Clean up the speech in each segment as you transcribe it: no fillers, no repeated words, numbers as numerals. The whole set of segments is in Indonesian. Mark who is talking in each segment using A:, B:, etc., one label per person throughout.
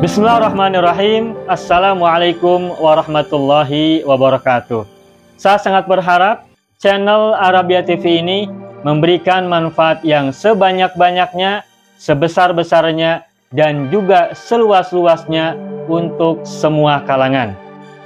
A: Bismillahirrahmanirrahim. Assalamualaikum warahmatullahi wabarakatuh. Saya sangat berharap channel Arabia TV ini memberikan manfaat yang sebanyak-banyaknya, sebesar-besarnya, dan juga seluas-luasnya untuk semua kalangan.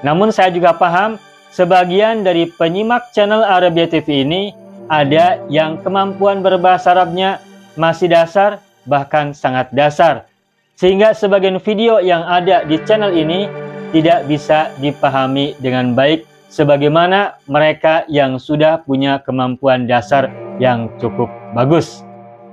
A: Namun saya juga paham sebagian dari penyimak channel Arabia TV ini ada yang kemampuan berbahasa Arabnya masih dasar, bahkan sangat dasar, sehingga sebagian video yang ada di channel ini tidak bisa dipahami dengan baik sebagaimana mereka yang sudah punya kemampuan dasar yang cukup bagus.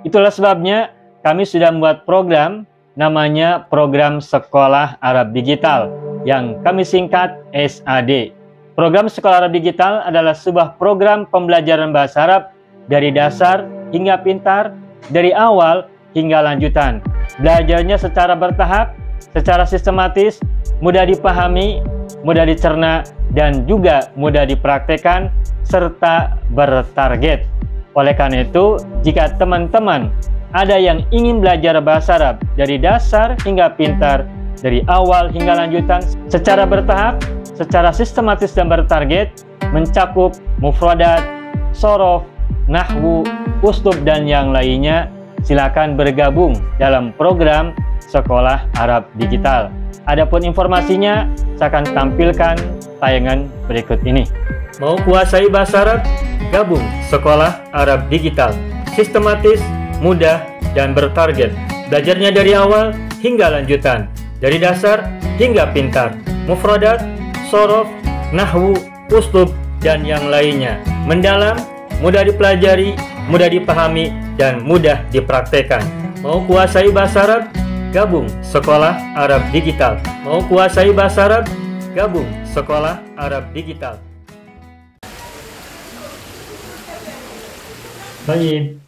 A: Itulah sebabnya kami sudah membuat program namanya Program Sekolah Arab Digital yang kami singkat SAD. Program Sekolah Arab Digital adalah sebuah program pembelajaran bahasa Arab dari dasar hingga pintar, dari awal hingga lanjutan. Belajarnya secara bertahap, secara sistematis, mudah dipahami, mudah dicerna, dan juga mudah dipraktekkan, serta bertarget. Oleh karena itu, jika teman-teman ada yang ingin belajar bahasa Arab dari dasar hingga pintar, dari awal hingga lanjutan, secara bertahap, secara sistematis dan bertarget, mencakup mufradat, shorof, nahwu, uslub, dan yang lainnya, silakan bergabung dalam program Sekolah Arab Digital. Adapun informasinya, saya akan tampilkan tayangan berikut ini. Mau kuasai bahasa Arab? Gabung Sekolah Arab Digital. Sistematis, mudah, dan bertarget. Belajarnya dari awal hingga lanjutan, dari dasar hingga pintar, mufradat, shorof, nahwu, uslub, dan yang lainnya. Mendalam, mudah dipelajari, mudah dipahami, dan mudah dipraktekkan. Mau kuasai bahasa Arab? Gabung Sekolah Arab Digital. Mau kuasai bahasa Arab? Gabung Sekolah Arab Digital. Baik.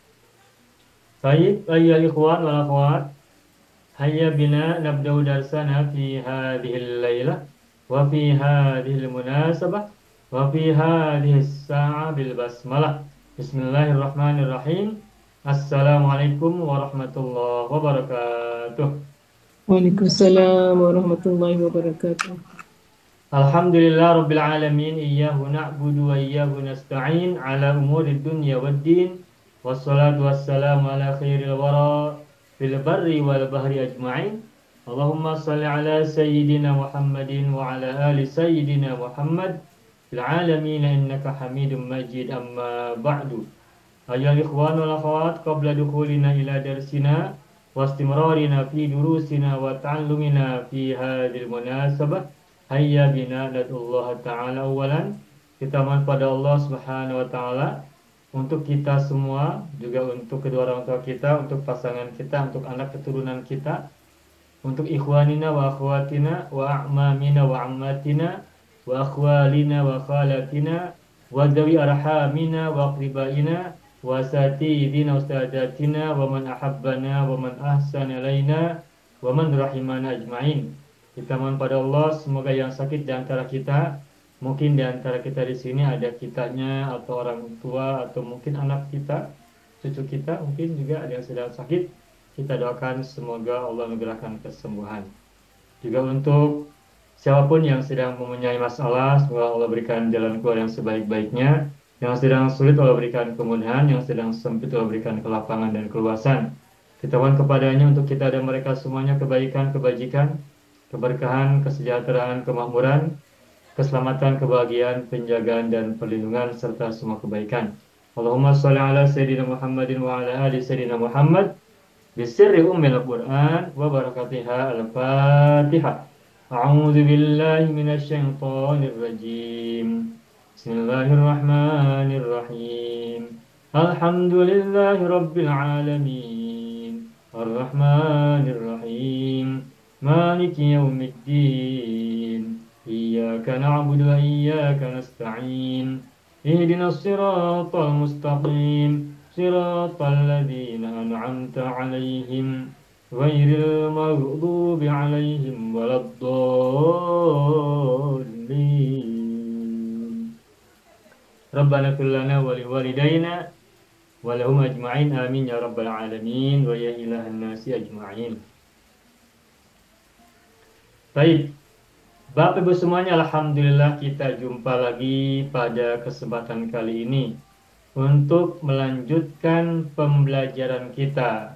A: Baik, ayyuhal ikhwan wal akhwat. Hayya bina nabda'u darsana fi hadhil lailah wa fi hadhil munasabah wa fi hadhis sa'a bil basmalah. Bismillahirrahmanirrahim. Assalamualaikum warahmatullahi wabarakatuh.
B: Waalaikumsalam warahmatullahi wabarakatuh.
A: Alhamdulillah rabbil alamin, iyyahu na'budu wa iyyahu nasta'in ala umurid dunya waddin, wassalatu wassalamu ala khairil wara fil barri wal bahri ajma'in. Allahumma salli ala sayyidina Muhammadin wa ala ali sayyidina Muhammad fil alamin innaka hamidum majid, amma ba'du. Ayyuhal ikhwan wal akhawat, qabla dukhulina ila darsina wa istimrarina fi durusina wa ta'allumina fi hadhil munasabah, hayya bina nad'ullaha ta'ala awalan. Kita mohon pada Allah Subhanahu wa ta'ala untuk kita semua, juga untuk kedua orang tua kita, untuk pasangan kita, untuk anak keturunan kita, untuk ikhwanina wa akhwatina wa a'mamina wa ammatina wa akhwalina wa khalatina wa dawi arhamina wa aqribaina wa satidina ustadatina wa man ahabbana wa man ahsana ilaina wa man rahimana ajma'in. Kita mohon pada Allah semoga yang sakit di antara kita, mungkin di antara kita di sini ada kitanya atau orang tua atau mungkin anak kita, cucu kita, mungkin juga ada yang sedang sakit. Kita doakan semoga Allah menggerakkan kesembuhan. Juga untuk siapapun yang sedang mempunyai masalah, semoga Allah berikan jalan keluar yang sebaik-baiknya. Yang sedang sulit Allah berikan kemudahan, yang sedang sempit Allah berikan kelapangan dan keluasan. Kita mohon kepadanya untuk kita dan mereka semuanya kebaikan, kebajikan, keberkahan, kesejahteraan, kemakmuran, keselamatan, kebahagiaan, penjagaan, dan perlindungan, serta semua kebaikan. Allahumma sholli ala sayyidina Muhammadin wa ala ali sayyidina Muhammad bisirri ummil Qur'an wa barakatiha al-Fatihah. A'udzu billahi minasy syaithanir rajim. Bismillahirrahmanirrahim. Alhamdulillahi rabbil alamin. Ar-Rahmanir-Rahim. Maliki yaumiddin. Iyyaka na'budu wa iyyaka nasta'in. Ihdinas siratal mustaqim. Siratal ladzina an'amta 'alaihim ghairil maghdubi 'alaihim waladdallin. Rabbana ighfir lana wa liwalidayna wa lahum ajma'in, amin ya rabbal alamin wa ya ilahan nasi ajma'in. Baik, Bapak Ibu semuanya, Alhamdulillah kita jumpa lagi pada kesempatan kali ini untuk melanjutkan pembelajaran kita.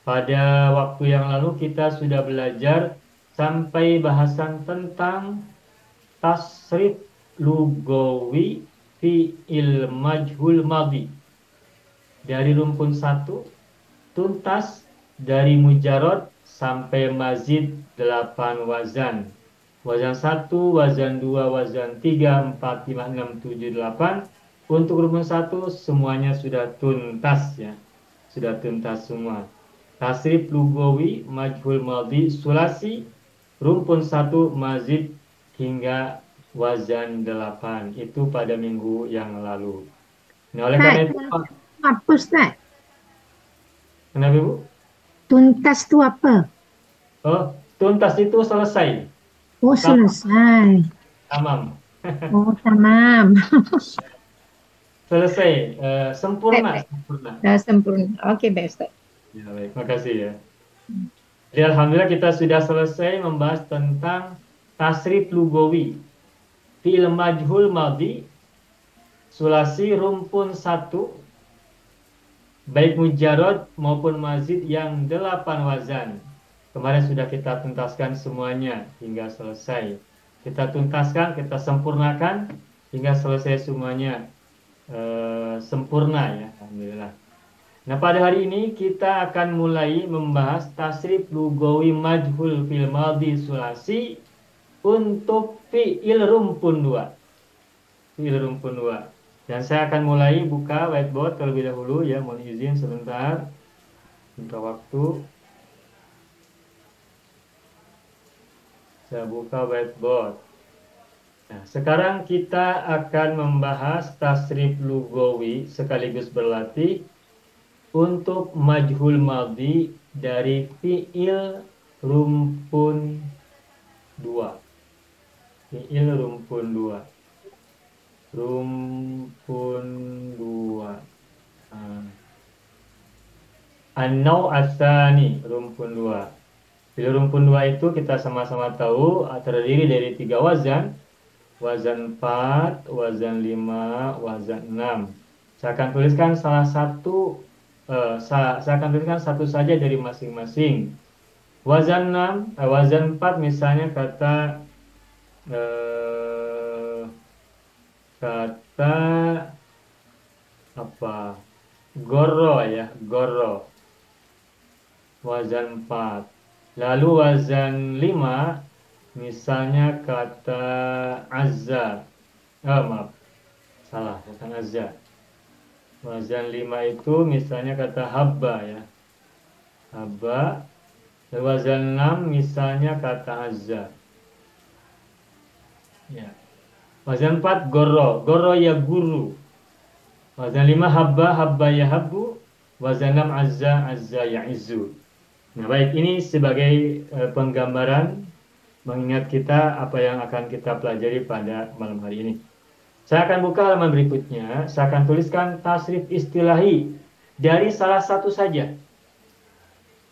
A: Pada waktu yang lalu kita sudah belajar sampai bahasan tentang tasrif lugawi fi'il majhul madhi. Dari rumpun 1 tuntas, dari mujarad sampai mazid 8 wazan. Wazan 1, wazan 2, wazan 3, 4, 5, 6, 7, 8. Untuk rumpun 1 semuanya sudah tuntas ya. Sudah tuntas semua. Tasrif lugawi, majhul madhi, sulasi, rumpun 1, mazid hingga wazan 8. Itu pada minggu yang lalu. Nah, oleh karena itu,
C: Apa Ustaz?
A: kenapa Ibu?
C: Tuntas itu apa?
A: Oh, tuntas itu selesai.
C: Oh, selesai.
A: Tamam.
C: Oh, tamam.
A: Selesai. Sempurna.
C: Baik.
A: Sempurna.
C: Dah sempurna. Oke, baik Ustaz.
A: Ya, baik. Makasih ya. Jadi, alhamdulillah kita sudah selesai membahas tentang tasrif lugawi. Fi'il majhul madhi, sulasi rumpun 1, baik mujarad maupun mazid yang 8 wazan. Kemarin sudah kita tuntaskan semuanya hingga selesai. Kita tuntaskan, kita sempurnakan hingga selesai semuanya sempurna ya, alhamdulillah. Nah, pada hari ini kita akan mulai membahas tasrif lugawi majhul fil madhi sulasi untuk fi'il rumpun 2. Fi'il rumpun 2. Dan saya akan mulai buka whiteboard terlebih dahulu ya, mohon izin sebentar. Minta waktu. Saya buka whiteboard. Nah, sekarang kita akan membahas tasrif lugawi sekaligus berlatih untuk majhul madhi dari fi'il rumpun 2. Fi'il rumpun 2. Rumpun 2. An-naw ats-tsani, rumpun 2. Fi'il rumpun 2 itu kita sama-sama tahu terdiri dari 3 wazan. Wazan 4, wazan 5, wazan 6. Saya akan tuliskan saya akan tuliskan satu saja dari masing-masing. Wazan 6, wazan 4 misalnya kata apa? Goro ya, goro. Wazan 4. Lalu wazan 5 misalnya kata azza. Maaf. Salah, bukan azza. Wazan 5 itu misalnya kata habba ya. Habba. Dan wazan 6 misalnya kata azza. Ya. Wazan 4 goro. Goro ya guru. Wazan 5 habba. Habba ya habbu. Wazan 6 azza. Azza ya izzu. Nah, baik, ini sebagai penggambaran mengingat kita apa yang akan kita pelajari pada malam hari ini. Saya akan buka halaman berikutnya. Saya akan tuliskan tasrif istilahi dari salah satu saja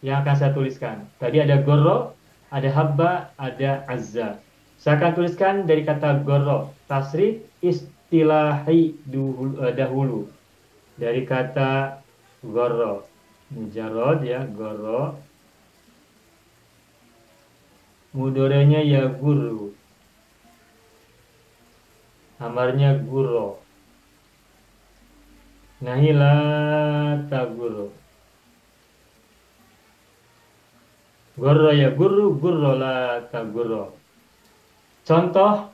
A: yang akan saya tuliskan. Tadi ada goro, ada habba, ada azza. Saya akan tuliskan dari kata goro. Tasrif istilahi dahulu. Dari kata goro. Mujarad ya, goro. Mudorenya ya guru. Amarnya guro. Nahila taguro. Goro ya guru, guro la taguro. Contoh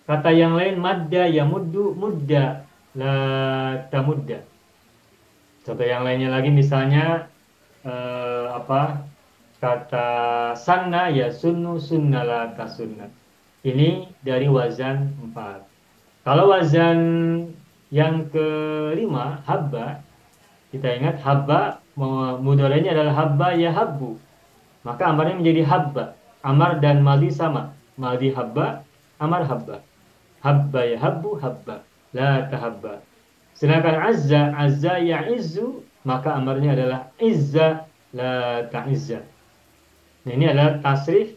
A: kata yang lain madda ya muddu, mudda la tamudda. Contoh yang lainnya lagi misalnya kata sanna ya sunnu, sunna la tasunna. Ini dari wazan 4. Kalau wazan yang kelima, habba, kita ingat habba, mudorenya adalah habba ya habbu. Maka amarnya menjadi habba. Amar dan madhi sama. Madhi habba, amar habba. Habba ya habbu, habba. La tahabba. Sedangkan azza, azza ya izzu, maka amarnya adalah izza, la ta'izza. Nah, ini adalah tasrif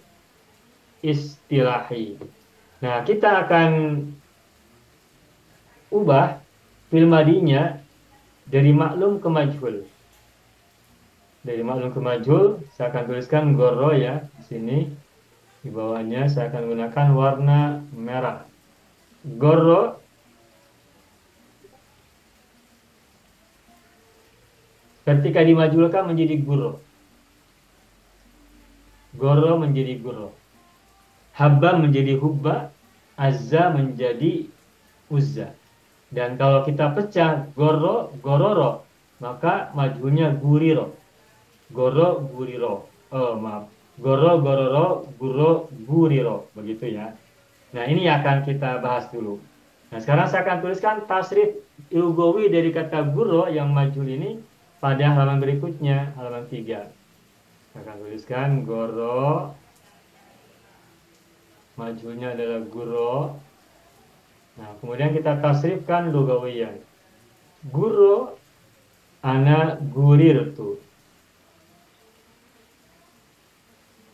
A: istilahi. Nah, kita akan ubah fi'il madinya dari maklum ke majhul. Dari maklum ke majhul, saya akan tuliskan gorro ya di sini. Di bawahnya saya akan gunakan warna merah. Gorro ketika dimajulkan menjadi gurro. Gorro menjadi gurro. Habba menjadi hubba. Azza menjadi uzza. Dan kalau kita pecah gorro, gororo, maka majhulnya guriro. Goro, guriro. Oh, maaf. Goro, gororo, guro, guriro. Begitu ya. Nah, ini akan kita bahas dulu. Nah, sekarang saya akan tuliskan tasrif lugawi dari kata guro yang majhul ini pada halaman berikutnya, halaman 3. Saya akan tuliskan goro, majhulnya adalah guro. Nah, kemudian kita tasrifkan lugawiyan. Guro, ana gurirtu.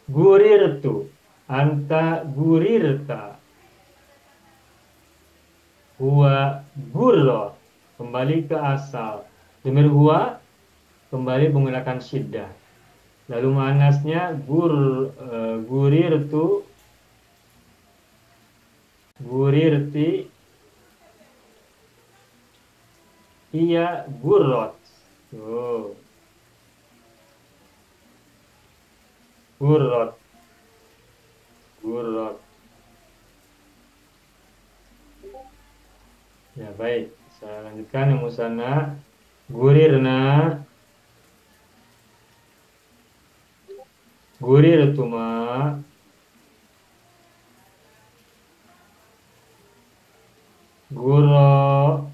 A: Gurirtu, anta gurirta. Huwa gurro, kembali ke asal. Dhamir huwa kembali menggunakan syiddah. Lalu muannasnya gurirtu, gurirti, iya gurrot. Oh. Gurrot, gurrot. Ya baik, saya lanjutkan yang musanna. Gurirna, gurirtuma, gurro,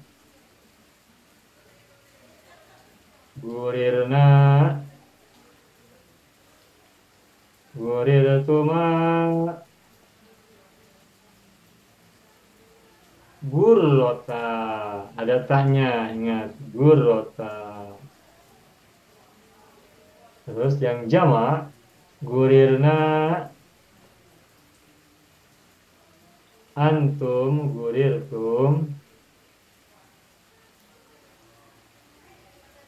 A: gurirna, gurirtuma, gurrota. Ada tahnya, ingat, gurrota. Terus yang jama, gurirna, antum, gurirtum,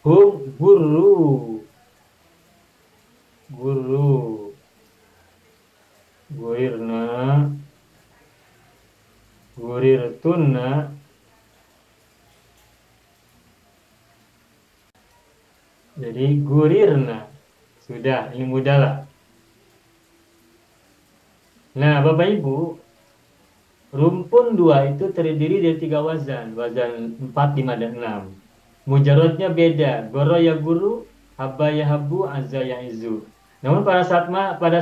A: hum, guru, guru, gurirna, gurirtunna, jadi gurirna. Sudah, ini mudahlah. Nah, Bapak Ibu, rumpun 2 itu terdiri dari 3 wazan. Wazan 4, 5, dan 6. Mujarotnya beda. Goro ya guru, habba ya habbu, azza ya izu. Namun pada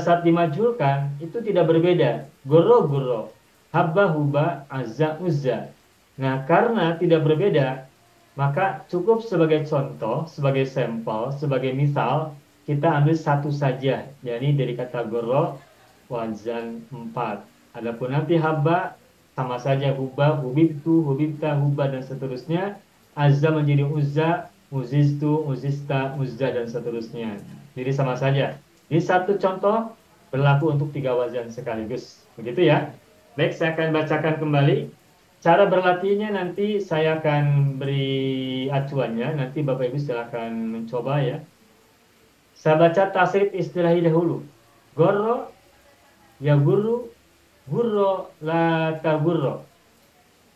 A: saat dimajulkan, itu tidak berbeda. Goro, guro, habba, hubba, azza, uzza. Nah, karena tidak berbeda, maka cukup sebagai contoh, sebagai sampel, sebagai misal, kita ambil satu saja, yakni dari kata goro, wazan 4. Adapun nanti habba, sama saja hubba, hubibtu, hubibta, hubba, dan seterusnya. Azza menjadi uzza, uziztu, uzista, uzza, dan seterusnya. Jadi sama saja. Ini satu contoh berlaku untuk 3 wazan sekaligus. Begitu ya. Baik, saya akan bacakan kembali. Cara berlatihnya nanti saya akan beri acuannya. Nanti Bapak Ibu silakan mencoba ya. Saya baca tasrif istilahi dahulu. Goro, ya guru, gurro, la tagurro.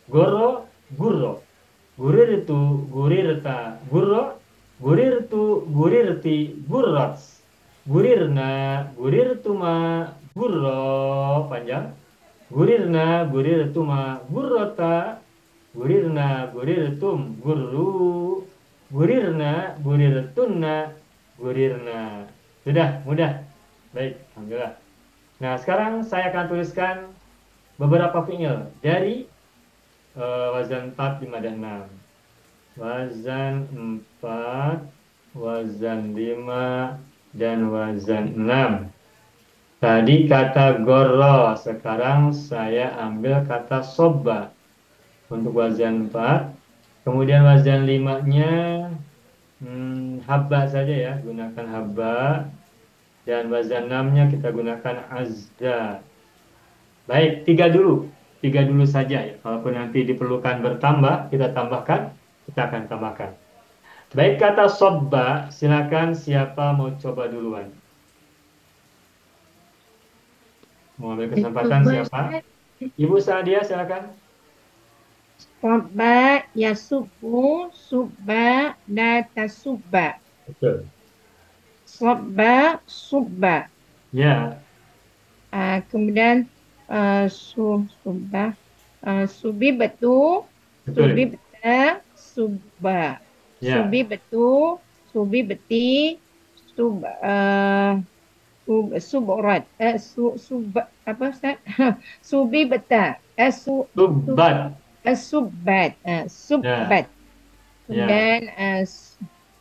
A: Goro, gurro. Gurirtu, gurirta, gurro. Gurirtu, gurirti, gurrots. Gurirna, gurirtuma, gurro. Panjang. Gurirna, gurirtuma, gurrota. Gurirna, gurirtum, gurru. Gurirna, gurirtunna, gurirna. Sudah, mudah. Baik, alhamdulillah. Nah, sekarang saya akan tuliskan beberapa fi'il dari wazan 4, 5, dan 6. Wazan 4, wazan 5, dan wazan 6. Tadi kata gorro, sekarang saya ambil kata sobba untuk wazan 4. Kemudian wazan 5-nya habba saja ya, gunakan habba. Dan wazan 6-nya kita gunakan azza. Baik, tiga dulu saja ya. Kalaupun nanti diperlukan bertambah, kita tambahkan, kita akan tambahkan. Baik, kata sobba, silakan siapa mau coba duluan? Mau ambil kesempatan
C: Cuba,
A: siapa?
C: Ustaz.
A: Ibu Sadia, silakan.
C: Sabba, yasubbu, subba, la tasubba.
A: Betul.
C: Sabba, subba.
A: Ya,
C: Kemudian subba, subi betul,
A: betul
C: subi
A: Ibu.
C: beta, subba.
A: Ya,
C: Subi betul, subi beti, sub, suborat, apa Ustaz? Subi beta, sub,
A: subbat.
C: subbat,
A: Ya,
C: subbat.
A: ya,
C: Kemudian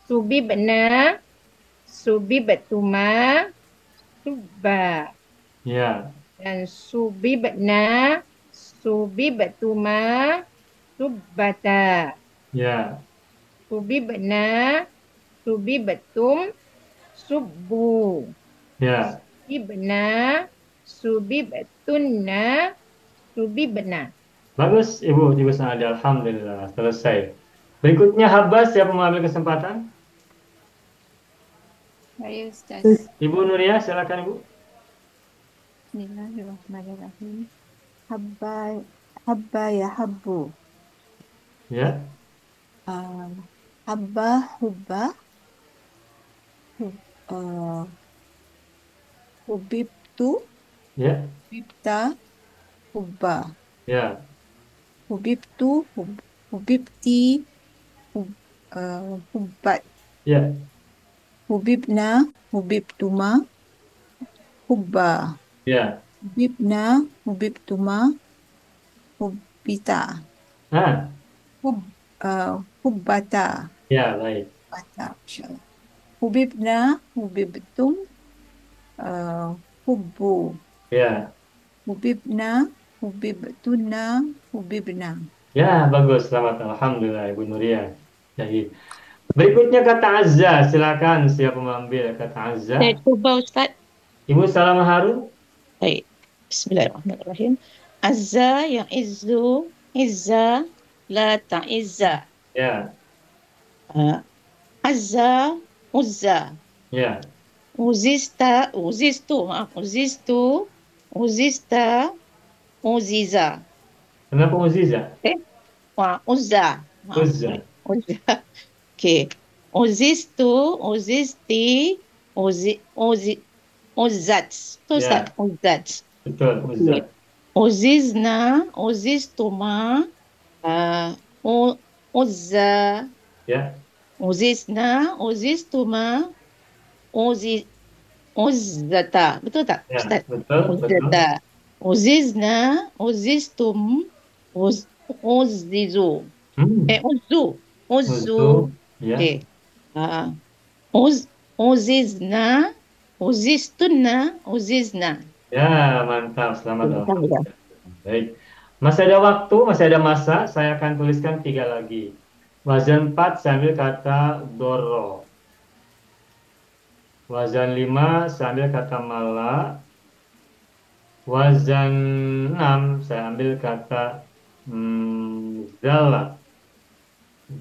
C: subi benar, subi betuma, subba.
A: ya,
C: Dan subi benar, subi betuma, subbata.
A: ya,
C: Subi benar, subi betum, subbu.
A: ya.
C: Subi benar, subi betunna, subi benar.
A: Bagus, Ibu Sadia. Alhamdulillah, selesai. Berikutnya Habas, siapa mau ambil kesempatan?
D: Saya Ustaz.
A: Ibu Nuria, silakan Ibu.
D: Bismillahirrahmanirrahim. Habba, habba ya habbu.
A: Ya,
D: Habba, hubba, uh, hubibtu,
A: ya,
D: hubibta, hubba.
A: ya,
D: Hubibtu, hubibti, hubbat.
A: ya,
D: Hubibna, hubibtuma, hubba.
A: ya.
D: Hubibna, hubibtuma, hubbita.
A: Ah,
D: Hubbata.
A: ya, baik.
D: Hubbata, insyaAllah. Hubibna, hubibtum, hubbu.
A: Ya,
D: Hubibna, hubibtuna, hubibna.
A: ya, bagus. Selamat. Alhamdulillah, Ibu Nuria. Jadi, berikutnya kata azza, silakan siapa mengambil kata azza?
E: Saya cuba Ustaz.
A: Ibu Salam Harun.
E: Baik. Bismillahirrahmanirrahim. Azza yang izzu, izza, la ta'izza.
A: Ya,
E: Azza, uzza.
A: ya.
E: Uzista, uzistu, maaf. Uzista, uziza.
A: Kenapa Uziza?
E: Wah, uzza. Maaf.
A: Uzza.
E: Uzza. Okey. Uzistu, uzisti, uzzat. Tu Ustaz,
A: Ya.
E: uzzat.
A: Betul, Uzza.
E: Uzizna, uzistuma, uzza,
A: Ya,
E: uzizna, uzistuma, uzzata. Betul tak,
A: ya,
E: Ustaz?
A: betul, betul.
E: Uzzata. Uzizna, uzistum, uzzizu. Uzzu. Uzzu.
A: Ya,
E: Okay. Uzizna, uzistunna, uzizna.
A: ya, mantap. Selamat.
E: Alhamdulillah.
A: Baik. Masih ada waktu, masih ada masa. Saya akan tuliskan 3 lagi. Wazan 4, saya ambil kata doro. Wazan 5, saya ambil kata mala. Wazan 6, saya ambil kata zalla.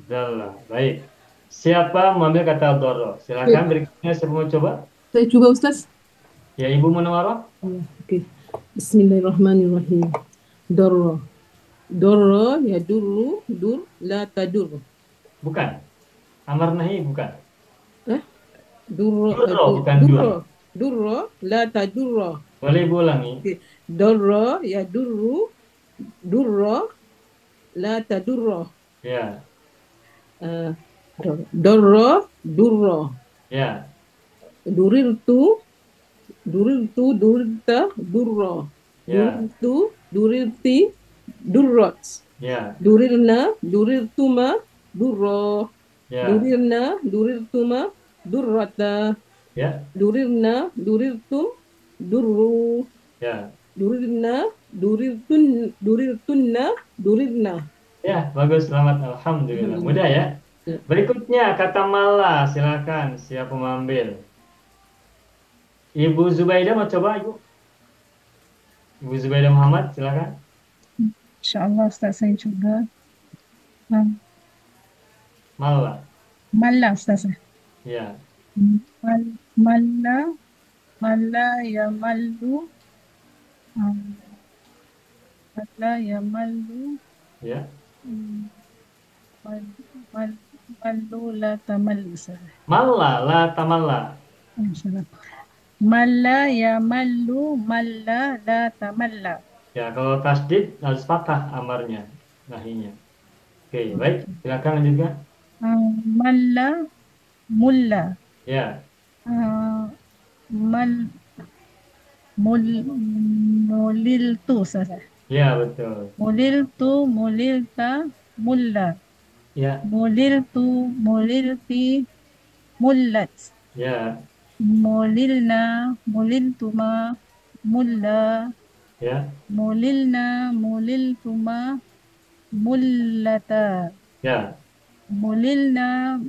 A: Zalla. Baik. Siapa mengambil kata doro? Silakan berikutnya siapa mau coba?
B: Saya coba Ustaz.
A: Ya, Ibu Munawwarah.
B: Oke. Bismillahirrahmanirrahim. Dorro. Dorro ya duru, dur, la tadur.
A: Bukan. Amar nahi bukan.
B: Durro,
A: Durro, bukan
B: durro. Durro, la tadurro.
A: Boleh Ibu ulangi.
B: Dorro ya duru, durro, la tadurro.
A: Ya,
B: Dorro, durro.
A: ya,
B: Durirtu, durirta, durro.
A: ya,
B: Durirtu, durirti, durrot.
A: ya,
B: Durirna, durirtuma, durro.
A: ya,
B: Durirna, durirtuma, durrata.
A: ya,
B: Durirna, durirtum, durru.
A: ya.
B: Durirna, durirtunna, durirna.
A: Ya, bagus, selamat. Alhamdulillah. Mudah ya. Berikutnya kata mala, silakan siapa mengambil? Ibu Zubaidah mau coba Ibu? Ibu Zubaidah Muhammad, silakan.
F: InsyaAllah Ustaz saya cuba.
A: Malla.
F: Malla Ustaz.
A: Ya.
F: Malla, malla ya mallu, malla ya mallu,
A: Ya.
F: mallu la tamallu Ustaz.
A: Malla la tamalla.
F: InsyaAllah. Malla ya mallu, malla la tamalla.
A: Ya, kalau tasdid harus fathah amarnya, nahinya. Oke, baik. Silakan lanjutkan.
F: Malla, mulla.
A: Ya.
F: Mal, muliltu Ustaz.
A: Ya, betul.
F: Mulilta, mulla.
A: Ya.
F: Mulilti, mullat.
A: Ya.
F: Muliltuma, mulla.
A: Ya.
F: Muliltuma, mullata.
A: Ya.
F: Muliltum,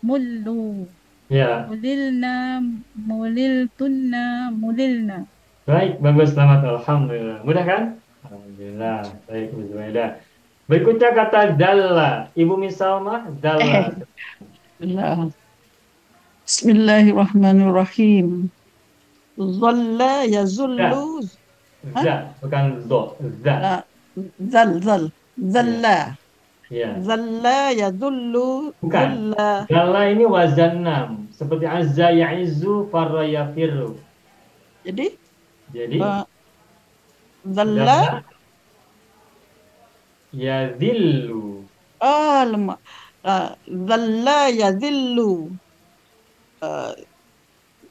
F: mullu.
A: Ya.
F: Muliltunna, mulilna.
A: Baik, bagus, selamat. Alhamdulillah. Mudah kan? Alhamdulillah. Baik, Bu Zubaidah. Berikutnya kata dalla. Ibu Misalmah, dalla.
G: Bismillahirrahmanirrahim. Zalla yazullu.
A: Za, bukan zo. Za.
G: Zalla.
A: Ya.
G: Zalla yazullu.
A: Bukan.
G: Zulla.
A: Dalla ini wazan 6. Seperti azza ya'izu farra yafirru.
G: Jadi
A: Jadi
G: zalla.
A: Yadhillu.
G: Lemak. Zalla yazillu.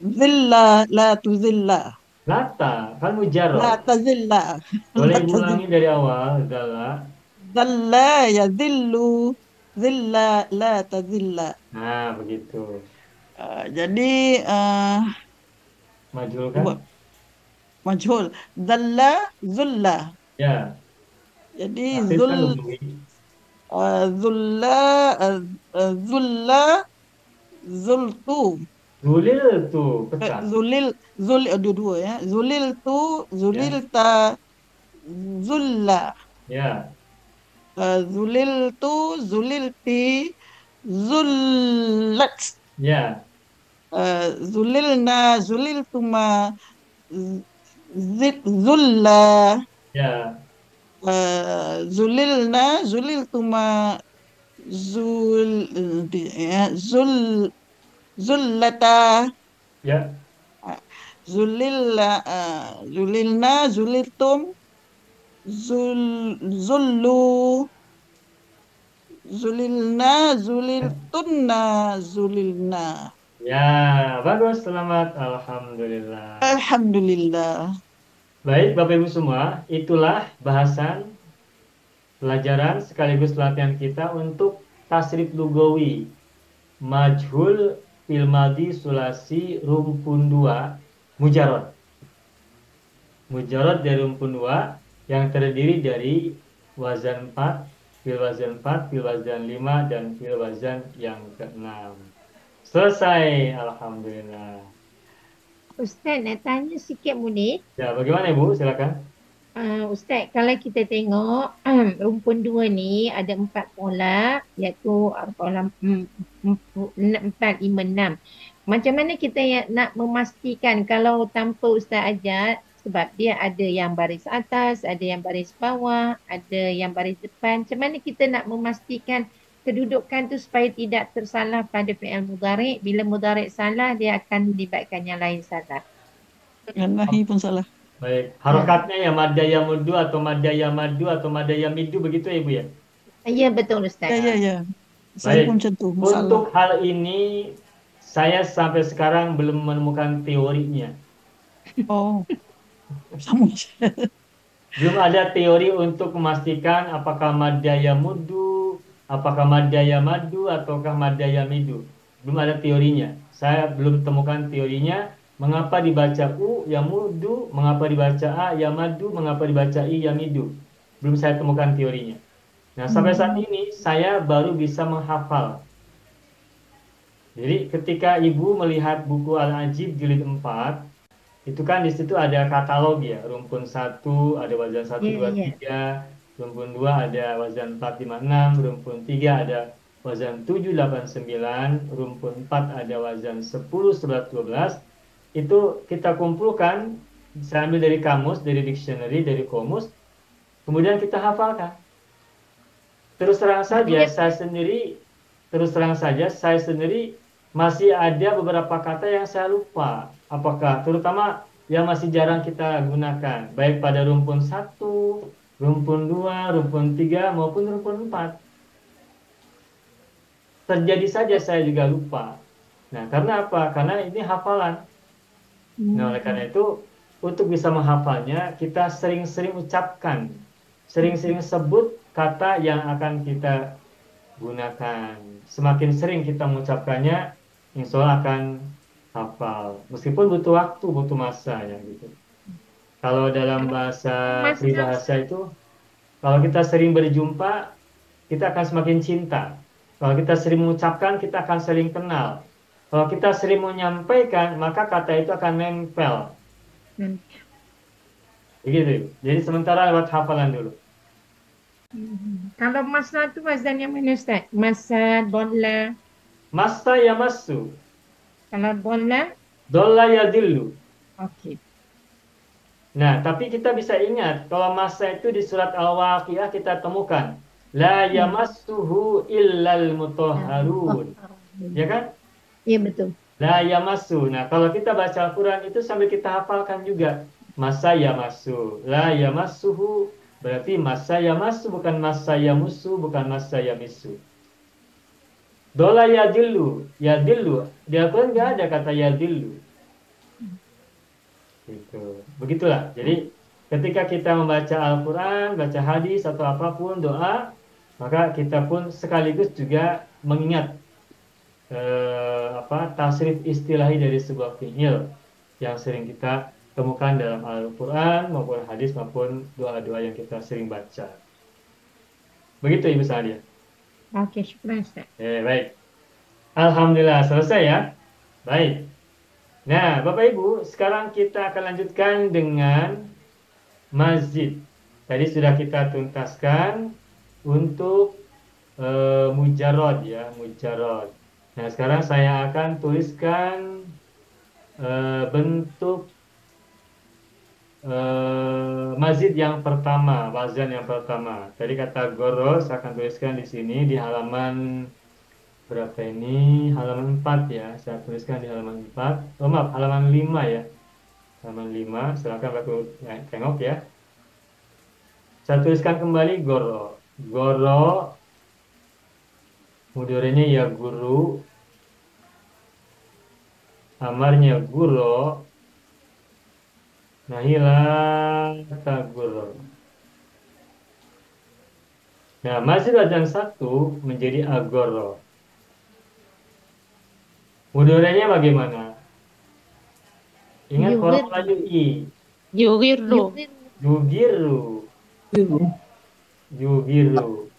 G: Zilla la tuzilla.
A: Lata, kan mujarrad.
G: La tazilla.
A: Boleh ulangi dari awal, dalla.
G: Zalla yazillu. Zilla la tazilla.
A: Nah, begitu.
G: Jadi
A: Majhul kan?
G: majhul. Zalla zulla.
A: Ya.
G: Jadi
A: Aktif kan hubungi.
G: zulla zultu.
A: Zulil tuh, pecah.
G: Dua ya. Zulilta, zulla.
A: Ya.
G: Zuliltu, zulilti, zullat.
A: Ya.
G: Zulilna, zuliltuma, zulla.
A: Ya.
G: Zulilna, zuliltuma, zullata.
A: Ya.
G: Zulilna, zuliltum, zullu, zulilna, zuliltunna, zulilna.
A: Ya, bagus, selamat. Alhamdulillah.
G: Alhamdulillah.
A: Baik, Bapak Ibu semua, itulah bahasan pelajaran sekaligus latihan kita untuk tasrif lugawi majhul fil madhi sulasi rumpun 2 mujarrad. Mujarrad dari rumpun 2 yang terdiri dari wazan 4, fil wazan 4, fil wazan 5 dan fil wazan yang ke-6. Selesai, alhamdulillah.
C: Ustaz nak tanya sikit boleh?
A: Ya, bagaimana Ibu? Silakan.
C: Ustaz, kalau kita tengok rumpun 2 ni ada 4 pola, iaitu pola 4, 5, 6. Macam mana kita nak memastikan kalau tanpa Ustaz ajar, sebab dia ada yang baris atas, ada yang baris bawah, ada yang baris depan. Macam mana kita nak memastikan kedudukan tu supaya tidak tersalah pada fi'il mudhari'. Bila mudhari' salah, dia akan melibatkan yang lain salah.
G: Yang nahi pun salah.
A: Baik, harokatnya ya madda ya muddu atau madda ya maddu atau madda ya middu begitu ya Ibu ya?
C: Ya, betul Ustaz.
G: Ya. Saya
A: Baik.
G: pun macam tu.
A: Untuk hal ini saya sampai sekarang belum menemukan teorinya.
G: Oh, sama.
A: Belum ada teori untuk memastikan apakah madda ya muddu, apakah madda ya maddu ataukah madda ya middu. Belum ada teorinya. Saya belum temukan teorinya. Mengapa dibaca U ya muddu, mengapa dibaca A ya maddu, mengapa dibaca I ya middu. Belum saya temukan teorinya. Nah, sampai saat ini saya baru bisa menghafal. Jadi ketika ibu melihat buku Al-Ajib jilid 4, itu kan di situ ada katalog ya, rumpun 1 ada wazan 1, 2, 3, rumpun 2 ada wazan 4, 5, 6, rumpun 3 ada wazan 7, 8, 9, rumpun 4 ada wazan 10, 11, 12. Itu kita kumpulkan, saya ambil dari kamus, dari dictionary, dari komus, kemudian kita hafalkan. Terus terang saja saya sendiri masih ada beberapa kata yang saya lupa. Apakah terutama yang masih jarang kita gunakan, baik pada rumpun 1, rumpun 2, rumpun 3 maupun rumpun 4. Terjadi saja saya juga lupa. Nah, karena apa? Karena ini hafalan. Nah, oleh karena itu untuk bisa menghafalnya kita sering-sering ucapkan, sering-sering sebut kata yang akan kita gunakan. Semakin sering kita mengucapkannya, insya Allah akan hafal. Meskipun butuh waktu, butuh masa ya gitu. Kalau dalam bahasa peribahasa itu, kalau kita sering berjumpa, kita akan semakin cinta. Kalau kita sering mengucapkan, kita akan sering kenal. Kalau kita sering menyampaikan, maka kata itu akan nempel. Begitu. Jadi sementara lewat hafalan dulu.
C: Kalau masa tu wazan yang mana Ustaz? Masa, dolla.
A: Masa ya masu.
C: Kalau dolla?
A: Dolla ya dillu.
C: Okey.
A: Nah, tapi kita bisa ingat kalau masa itu di surat Al-Waqiah kita temukan la yamassuhu illal mutahharun. Ya kan?
C: Iya betul.
A: La yamassu. Nah, kalau kita baca Al-Qur'an itu sambil kita hafalkan juga. Masa yamassu. La yamassuhu berarti masa yamassu bukan masa yamussu, bukan masa yamissu. Dola yadillu. Yadillu. Di Al-Qur'an enggak ada kata yadillu. Gitu. Begitulah. Jadi ketika kita membaca Al-Quran, baca hadis atau apapun doa, maka kita pun sekaligus juga mengingat tasrif istilahi dari sebuah fi'il yang sering kita temukan dalam Al-Quran maupun hadis maupun doa-doa yang kita sering baca. Begitu Ibu Sadia.
C: Okey, syukran Ustaz.
A: Baik. Alhamdulillah selesai ya. Baik. Nah, Bapak Ibu, sekarang kita akan lanjutkan dengan mazid. Tadi sudah kita tuntaskan untuk mujarrad ya, mujarrad. Nah, sekarang saya akan tuliskan bentuk mazid yang pertama, wazan yang pertama. Tadi kata goro, saya akan tuliskan di sini di halaman berapa ini? Halaman 4 ya. Saya tuliskan di halaman 4. Oh maaf, halaman 5 ya. Halaman 5. Silakan Bapak tengok ya. Saya tuliskan kembali goro. Goro. Mudorenya ya guru. Amarnya guro. Nahilah guro. Nah, mazid wazan 1 menjadi agoro. Mudorenya bagaimana? Ingat formula i.
E: Yugiru.
A: Yugiru. Yugiru.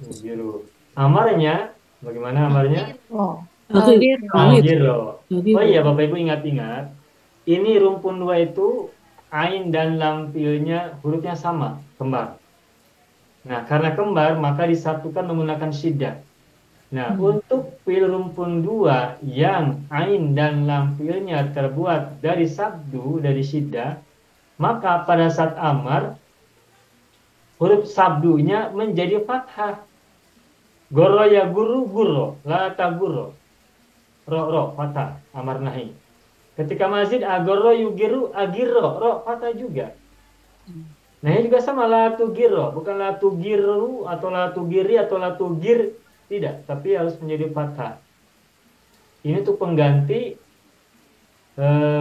A: Yugiru. Amarnya bagaimana amarnya? Agiro. Oh iya Bapak Ibu ingat-ingat. Ini rumpun 2 itu ain dan lam fiilnya hurufnya sama, kembar. Nah, karena kembar maka disatukan menggunakan syiddah. Nah, untuk fiil rumpun 2 yang ain dan lam fiilnya terbuat dari sabdu, dari syiddah, maka pada saat amar huruf sabdunya menjadi fathah. Goro ya guru, guro, la ta guro. Ro, fathah, amar nahi. Ketika mazid agoro yugiru, agiro, ro, fathah juga. Nah, ini juga sama la tugiro, bukan la tugiru atau la tugiri atau la tugir. Tidak, tapi harus menjadi fathah. Ini untuk pengganti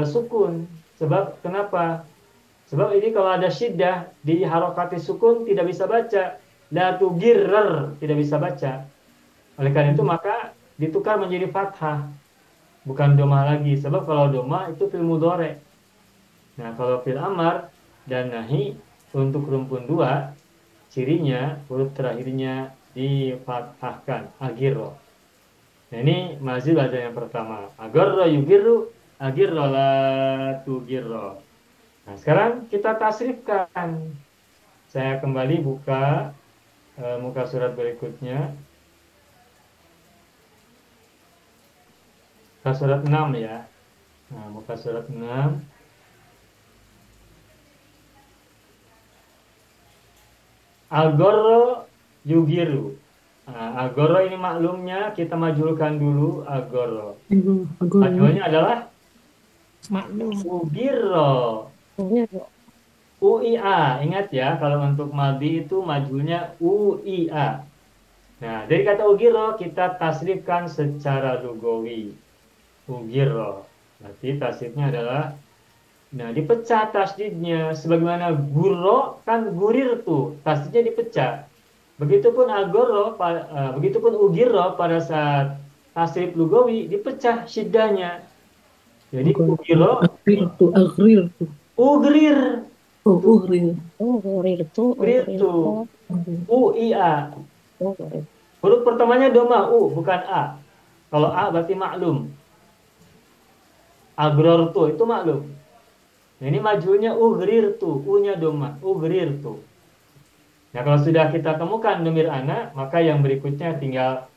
A: sukun. Sebab kenapa? Sebab ini kalau ada syiddah di harokati sukun tidak bisa baca. La tugirer tidak bisa baca. Oleh karena itu maka ditukar menjadi fathah. Bukan doma lagi. Sebab kalau doma itu fil mudhari. Nah, kalau fil amar dan nahi untuk rumpun 2 cirinya huruf terakhirnya difathahkan agiro. Nah, ini mazid bacaan yang pertama. Agorro yugiru, agirro la tugirro. Nah, sekarang kita tasrifkan. Saya kembali buka muka surat berikutnya. Muka surat 6 ya. Nah, muka surat 6. Agorro yugiru. Nah, agorro ini maklumnya kita majulkan dulu agorro. Majulnya adalah
C: Maklum.
A: ugirro. UIA. Ingat ya, kalau untuk madi itu majulnya UIA. Nah, dari kata ugirro kita tasrifkan secara lugawi. Ugirro. Berarti tasrifnya adalah, nah, dipecah tasdidnya. Sebagaimana gurro kan gurir tuh, tasdidnya dipecah. Begitupun agorro, begitupun ugirro pada saat tasrif lugawi dipecah syiddahnya. Jadi ugirro, ugrir, ugrir tuh, UIA. Huruf pertamanya doma U, bukan A. Kalau A berarti maklum. Agror tuh itu maklum. Nah, ini majunya ugrir tuh, U-nya doma, ugrir tuh. Nah, kalau sudah kita temukan domir anak, maka yang berikutnya tinggal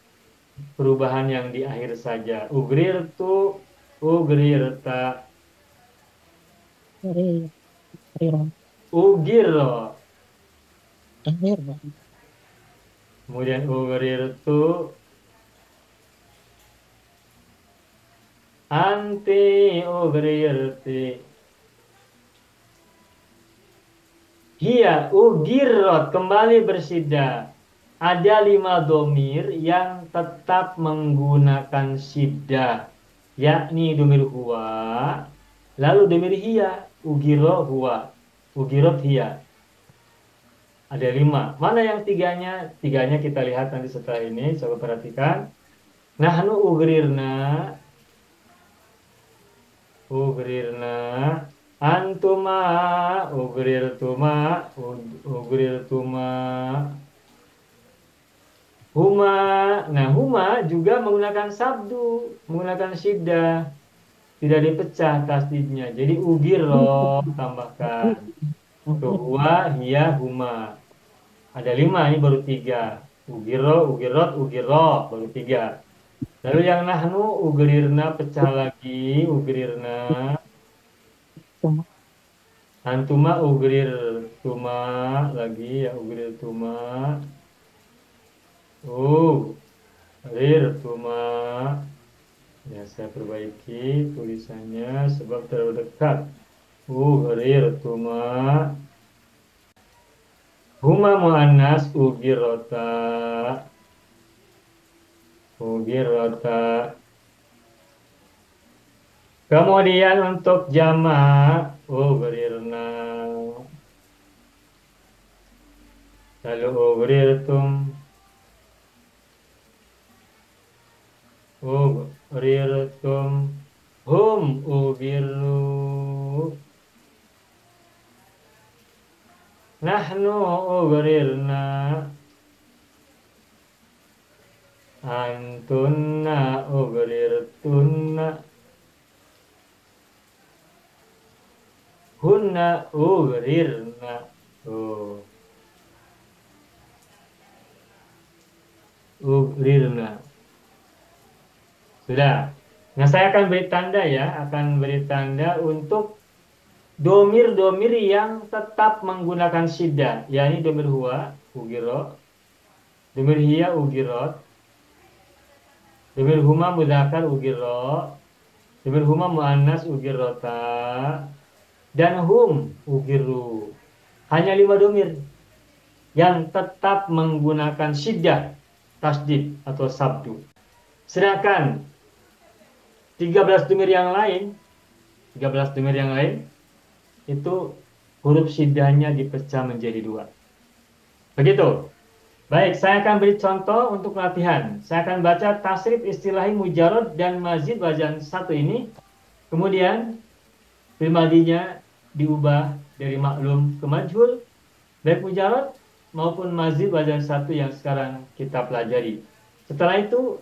A: perubahan yang di akhir saja. Ugrir tuh, ugrirta, ugirro. Kemudian ugrir tuh, anti ugrirti. Hiya ugirrot, kembali bersyiddah. Ada 5 domir yang tetap menggunakan syiddah, yakni domir huwa, lalu domir hiya, ugirro huwa, ugirrot hiya. Ada 5. Mana yang tiganya? Tiganya kita lihat nanti setelah ini. Coba perhatikan. Nahnu ugrirna, antuma ugrirtuma, huma. Nah, huma juga menggunakan sabdu, menggunakan syiddah, tidak dipecah tasdidnya. Jadi ugirro tambahkan tuh, huwa, hiya, huma. Ada 5, ini baru 3. Ugirro, ugirrot, ugirro, baru 3. Lalu yang nahnu ugrirna pecah lagi, ugrirna. Antuma ugrir tuma lagi ya, ugrir tuma. Ugrir tuma. Ya, saya perbaiki tulisannya sebab terlalu dekat. Ugrir tuma. Huma muannas ugirota. Ugirota. Kemudian untuk jamak ugrirna, lalu ugrirtum, hum ugirru, nahnu ugrirna, antunna ugrirtunna, hunna ugrirna. Ugrirna. Sudah. Nah, saya akan beri tanda ya, akan beri tanda untuk domir-domir yang tetap menggunakan syiddah, yakni domir huwa, ugiro, domir hiya, ugirot, domir huma mudzakkar, ugiro, domir huma muannas, ugirota, dan hum ugiru. Hanya 5 domir yang tetap menggunakan syiddah, tasdid atau sabdu. Sedangkan 13 domir yang lain itu huruf syiddahnya dipecah menjadi 2. Begitu. Baik, saya akan beri contoh untuk latihan. Saya akan baca tasrif istilahi mujarrad dan mazid bacaan 1 ini. Kemudian fi'il madinya diubah dari maklum ke majhul, baik mujarrad maupun mazid bacaan 1 yang sekarang kita pelajari. Setelah itu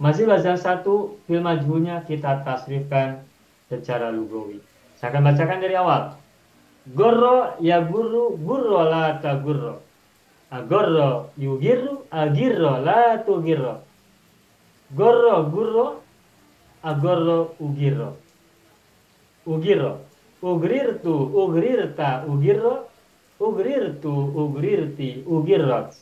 A: Masih wazan satu, fi'il majhulnya kita tasrifkan secara lugawi. Saya akan bacakan dari awal. Gorro ya guru, gurro la ta gurro. Agorro yugirru, agirro la tu girro. Gorro gurro, agorro ugirro. Ugirro. Ugrirtu, ugrirta, ugirro. Ugrirtu, ugrirti, ugirrot.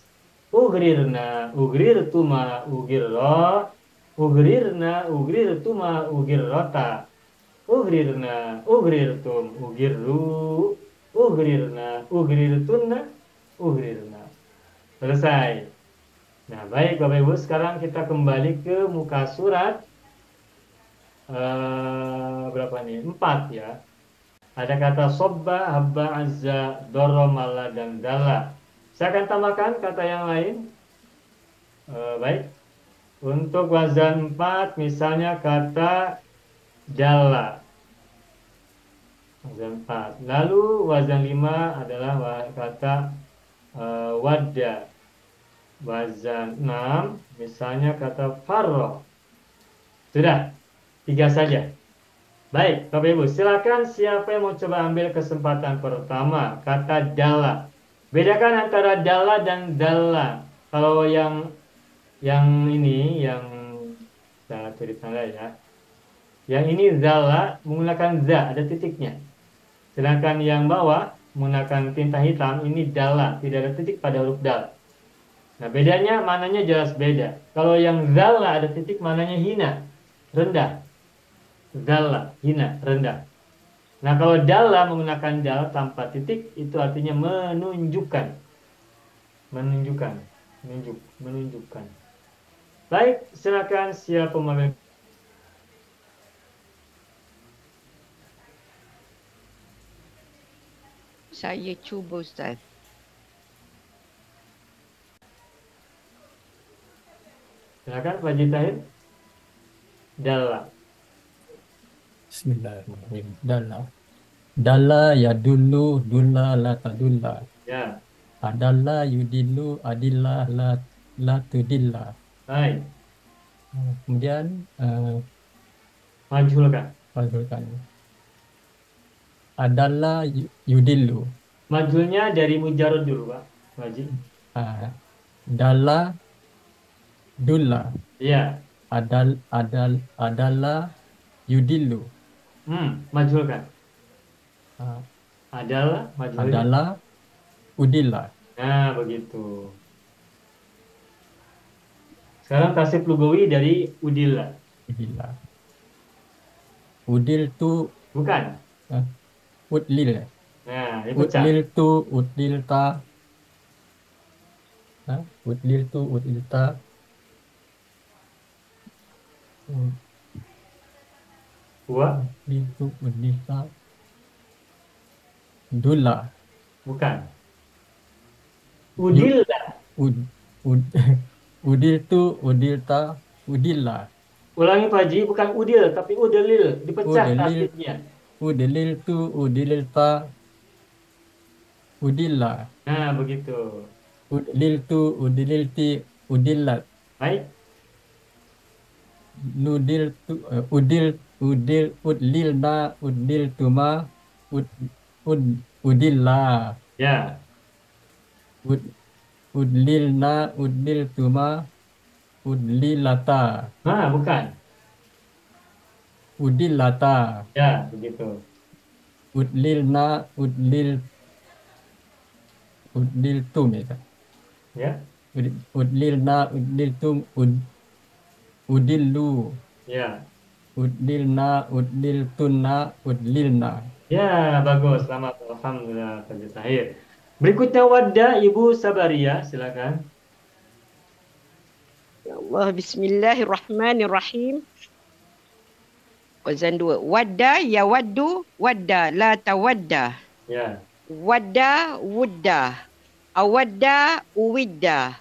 A: Ugrirna, ugrirtuma, ugirro. Ugrirna, ugrirtuma, ugirrota. Ugrirna, ugrirtum, ugirru. Ugrirna, ugrirtunna, ugrirna. Selesai. Nah, baik Bapak Ibu, sekarang kita kembali ke muka surat berapa nih? 4 ya. Ada kata sobba, habba, azza, doro, mala, dan dala. Saya akan tambahkan kata yang lain. Baik. Untuk wazan 4, misalnya kata dala. Wazan 4. Lalu wazan 5 adalah kata wadda. Wazan 6, misalnya kata farro. Sudah, 3 saja. Baik, Bapak Ibu, silakan siapa yang mau coba ambil kesempatan pertama, kata dala. Bedakan antara dala dan dalla. Kalau yang ini, yang saya tulis tanda ya. Yang ini dalla menggunakan za, ada titiknya. Sedangkan yang bawah menggunakan tinta hitam, ini dala, tidak ada titik pada huruf dal. Nah, bedanya mananya jelas beda. Kalau yang dalla ada titik, mananya hina, rendah. Dalla, hina, rendah. Nah, kalau dalla menggunakan dal tanpa titik, itu artinya menunjukkan. Menunjukkan. Menunjukkan. Baik, silakan siapa mengambil.
H: Saya cuba, Ustaz.
A: Silakan Pak Haji Tahir. Dalla.
I: Bismillahirrahmanirrahim. Dalla ya dulu, dulla la tadulla.
A: Ya.
I: Adalla yudillu, adillah la tudilla.
A: Baik.
I: Kemudian
A: Majhulkan.
I: Adalla yudillu.
A: Majhulnya dari mujarrad dulu, Pak Haji.
I: Dalla dulla.
A: Iya.
I: Adalla yudillu.
A: Majhulkan. Adalah majhulnya.
I: Adalah udillah.
A: Nah, begitu. Sekarang tasrif lugawi dari udillah.
I: Udillah. Udil tu
A: Bukan.
I: udlil.
A: Nah, dipecah.
I: Udlil tu udlilta. Udlil tu udlilta.
A: Wa.
I: Udlil tu udlilta. Dulla.
A: Bukan. Udillah.
I: Udil tu udilta udillah.
A: Ulangi Pak Haji, bukan udil tapi udilil, dipecah tasrifnya.
I: Udilil tu udililta udillah.
A: Nah, begitu.
I: Udlil tu udililti udillat.
A: Baik.
I: Nudil tu udlilna udliltuma udillah.
A: Ya.
I: Udlilna udliltuma udlilata.
A: Nah, bukan.
I: Udilata.
A: Ya, begitu.
I: Udlilna udliltum ya.
A: Ya.
I: Udlilna udliltum udillu.
A: Ya.
I: Udlilna udliltunna udlilna.
A: Ya, bagus. Selamat. Alhamdulillah, Pak Haji Tahir. Berikutnya wadda Ibu Sabaria, silakan.
H: Ya Allah, bismillahirrahmanirrahim. Wazan 2. Wadda ya waddu, wadda la tawadda.
A: Ya.
H: Wadda wudda. Awadda uwidda.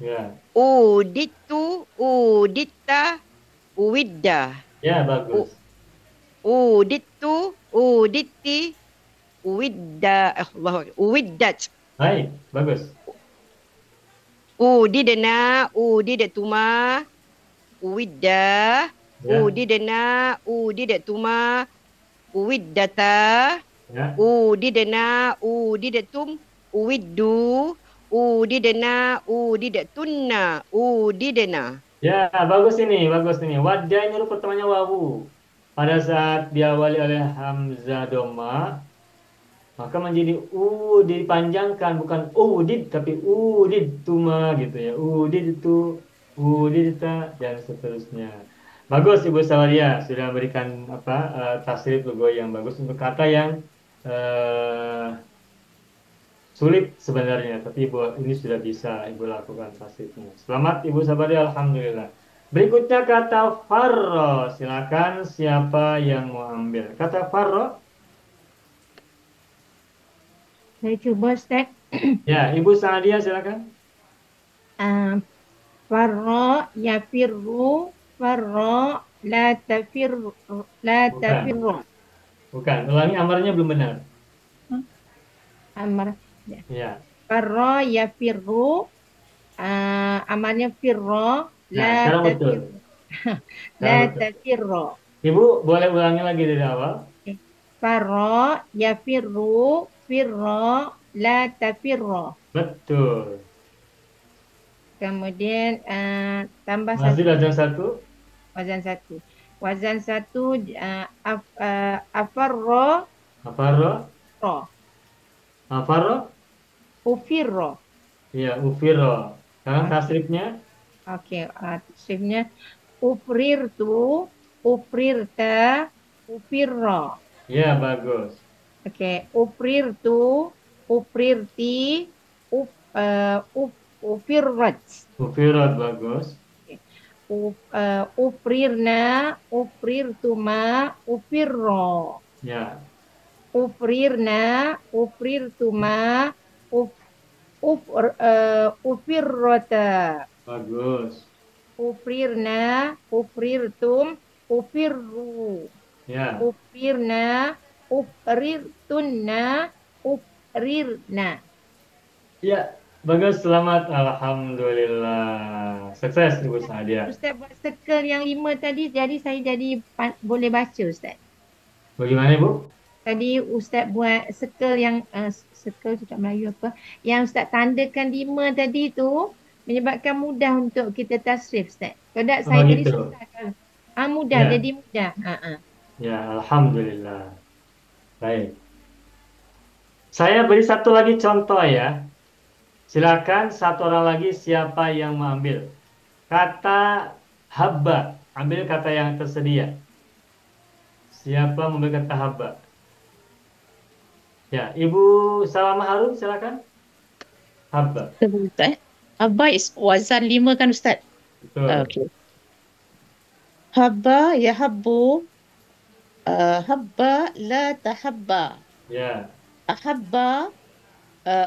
A: Ya.
H: Uditu uditta uwidda.
A: Ya, bagus.
H: Uditu uditti uwidda. Uwiddat.
A: Baik, bagus.
H: Udidna udidatuma uwidda,
A: Ya.
H: udidna, udidatuma, uwiddata,
A: Ya.
H: udidna, udidatum, uwiddu, udidna, udidatunna, udidna.
A: Ya, bagus ini, bagus ini. Wadda ini huruf pertamanya wawu. Pada saat diawali oleh hamzah dhamma, maka menjadi dipanjangkan, bukan udid tapi udidtuma gitu ya. Udidtu, udidta dan seterusnya. Bagus Ibu Sawaria sudah berikan tasrif logo yang bagus untuk kata yang sulit sebenarnya, tapi Ibu ini sudah bisa Ibu lakukan tasrifnya. Selamat Ibu Sabaria, alhamdulillah. Berikutnya kata farro. Silakan siapa yang mau ambil kata farro?
C: Saya cuba Ustaz.
A: Ya, Ibu Saadia silakan.
C: Farra yafirru, farra la tafirru, la tafirru.
A: Bukan, ulangi amarnya belum benar.
C: Amar.
A: Ya.
C: Farra yafirru, amarnya firra, la
A: sekarang betul.
C: tafirru. La tafirru.
A: Ibu boleh ulangi lagi dari awal.
C: Farra yafirru, firra la tafirru.
A: Betul.
C: Kemudian tambah
A: Masih
C: satu.
A: wazan satu.
C: Wazan satu. Wazan satu afarro.
A: Afarro.
C: Ro.
A: Afarro.
C: Ufirro.
A: Iya, ufirro. Sekarang tasrifnya.
C: Okey, tasrifnya ufrirtu, ufrirta, ufirro.
A: Ya, bagus.
C: Okey, ufrirtu, ufrirti, ufirrat.
A: Ufirrat bagus.
C: Ufrirna, ufrirtuma, ufirro.
A: Ya.
C: Ufrirna, ufrirtuma, ufirrata.
A: Bagus.
C: Ufrirna, ufrirtum, ufirru.
A: Ya.
C: Ufrirna, ufrirtunna, ufrirna.
A: Ya, bagus, selamat, alhamdulillah. Sukses Ibu Saadia.
C: Ustaz buat circle yang 5 tadi, jadi saya boleh baca Ustaz.
A: Bagaimana Ibu?
C: Tadi Ustaz buat circle yang circle cakap Melayu apa? Yang Ustaz tandakan 5 tadi tu menyebabkan mudah untuk kita tasrif Ustaz. Kalau tak saya tadi
A: gitu.
C: susah kan. Mudah,
A: Ya.
C: jadi mudah.
A: Ya, alhamdulillah. Baik. Saya beri satu lagi contoh ya. Silakan satu orang lagi siapa yang mengambil. Kata habba. Ambil kata yang tersedia. Siapa mengambil kata habba? Ya, Ibu Salama Harun silakan. Habba.
E: Ustaz. Habba is wazan 5 kan Ustaz?
A: Betul.
E: Okey. Habba yahabbu, habba la tahabba.
A: Ya.
E: Ahabba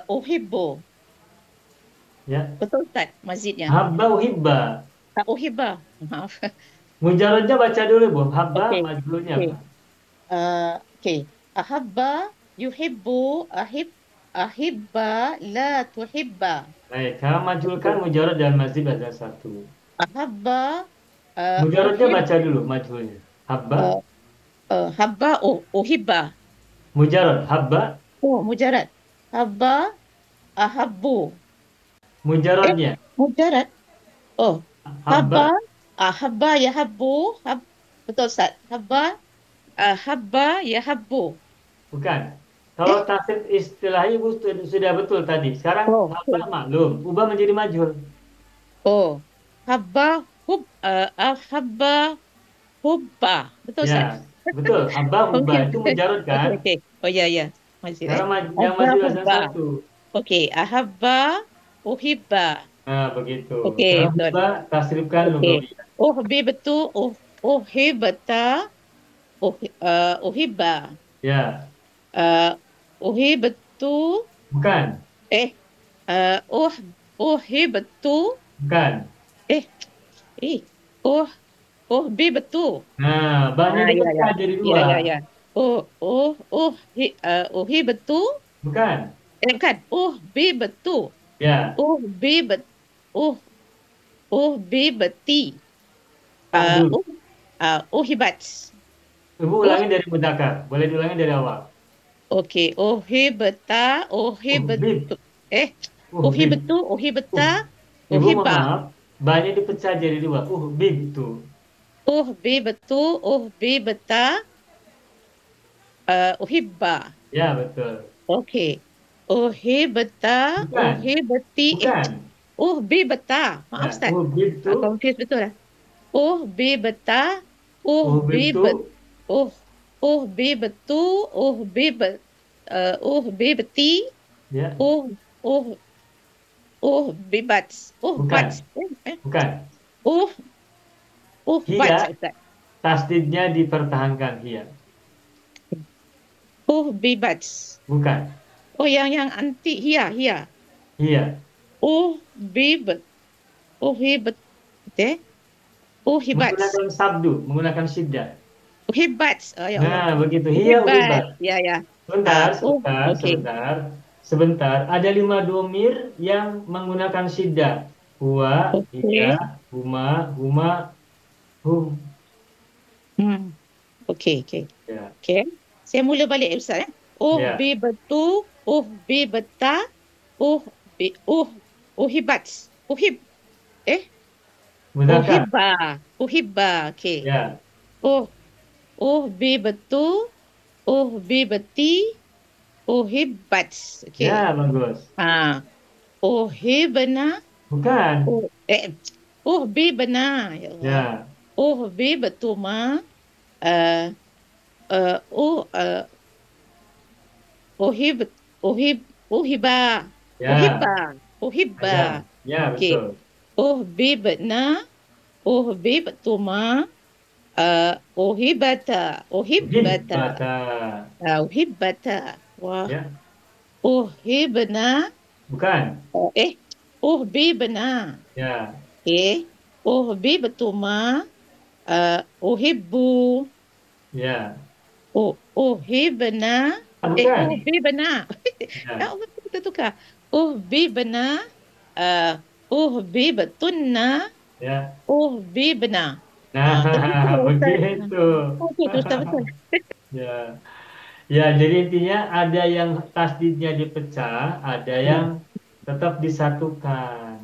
E: uhibbu.
A: Ya.
E: Betul Ustaz mazidnya?
A: Habba uhibba.
E: Uhibba. Maaf.
A: Mujaradnya baca dulu Bu. Habba
E: Okey.
A: majhulnya
E: Okey.
A: apa?
E: Okey. Ahabba yuhibbu, ahibba la tuhibba.
A: Baik, sekarang majhulkan mujarad dan mazid ada satu.
E: Ahabba
A: Mujaradnya baca dulu majhulnya. Habba.
E: habba uhibba.
A: Mujarad. Habba.
E: Oh, mujarad. Habba ahabbu.
A: Mujaradnya.
E: Mujarad. Oh,
A: Habba.
E: habba yahabbu. Betul Ustaz. Habba yahabbu.
A: Bukan. Kalau tasrif istilah Ibu sudah betul tadi. Sekarang habba maklum. Ubah menjadi majhul.
E: Oh, habba habba hubba. Betul Ustaz?
A: Ya, betul. Habba hubba itu mujarad kan?
E: Okey. Oh ya ya. Masih.
A: Sekarang yang majhul ada satu.
E: Okey, ahabba uhibba.
A: Nah, begitu.
E: Okey,
A: Sekarang hubba tasrifkan lugawi.
E: Uhibtu, uhibta, uhibba.
A: Ya.
E: Uhibtu.
A: Bukan.
E: Uhibtu.
A: Bukan.
E: Uhibtu.
A: Nah, banyak dipecah jadi dua.
E: Ya. Uhibtu.
A: Bukan.
E: Bukan.
A: Ya.
E: Uhibti.
A: Tak dulu.
E: Uhibat.
A: Ibu ulangi dari mudzakkar. Boleh diulangi dari awal.
E: Okey. Uhibta,
A: Uhbib.
E: uhibtu, uhibta,
A: Ibu mohon
E: uhibba.
A: maaf, banyak dipecah jadi dua. Uhbib tu.
E: Uhbibtu, uhbibta, uhibba.
A: Ya, betul.
E: Okey. Uhibta,
A: Bukan.
E: uhibti,
A: Bukan.
E: uhbibta. Maaf
A: Ya,
E: Ustaz.
A: uhbib tu.
E: Confused betul lah. Uhbibta,
A: Uhbib tu.
E: uhbibtu, uhbibti,
A: Ya.
E: uhbibats.
A: Bukan. Bukan.
E: Uhbats
A: Hia,
E: Ustaz.
A: tasdidnya dipertahankan hia.
E: Uhbibats.
A: Bukan.
E: Oh, yang anti hia.
A: Hia.
E: Uhbibats. Uhibats.
A: Menggunakan sabdu, menggunakan syiddah.
E: Uhibats. Oh, ya Allah.
A: Nah, begitu. Hia
E: Uhibbat.
A: uhibat.
E: Ya. Okey.
A: Sebentar. Ada 5 domir yang menggunakan syiddah. Huwa,
E: Okey.
A: hia, huma, hum.
E: Okey.
A: Ya.
E: Okey. Saya mula balik Ustaz. Uhbibtu, uhbibta, uhibats.
A: Mudzakkar.
E: Uhibba. Okey.
A: Ya.
E: Uhbibtu, uhbibti, uhibbats. Okey.
A: Ya, bagus.
E: Uhibna.
A: Bukan.
E: Uhbibna. Ya Allah.
A: Ya.
E: Uhbibtuma. Uhibba.
A: Ya.
E: Uhibba.
A: Ya,
E: Okey.
A: betul.
E: Uhbibna, uhbibtuma, uhibbata. Wah.
A: Ya.
E: Uhibna.
A: Bukan.
E: Uhbibna.
A: Ya.
E: Okey. Uhbibtuma, uhibbu.
A: Ya.
E: Uhibna.
A: Bukan.
E: Uhbibna.
A: Ya.
E: Ya Allah, kita tukar. Uhbibna, uhbibtunna,
A: Ya.
E: uhbibna.
A: Nah, begitu.
E: Betul, Ustaz, betul.
A: Ya. Ya, jadi intinya ada yang tasdidnya dipecah, ada yang tetap disatukan.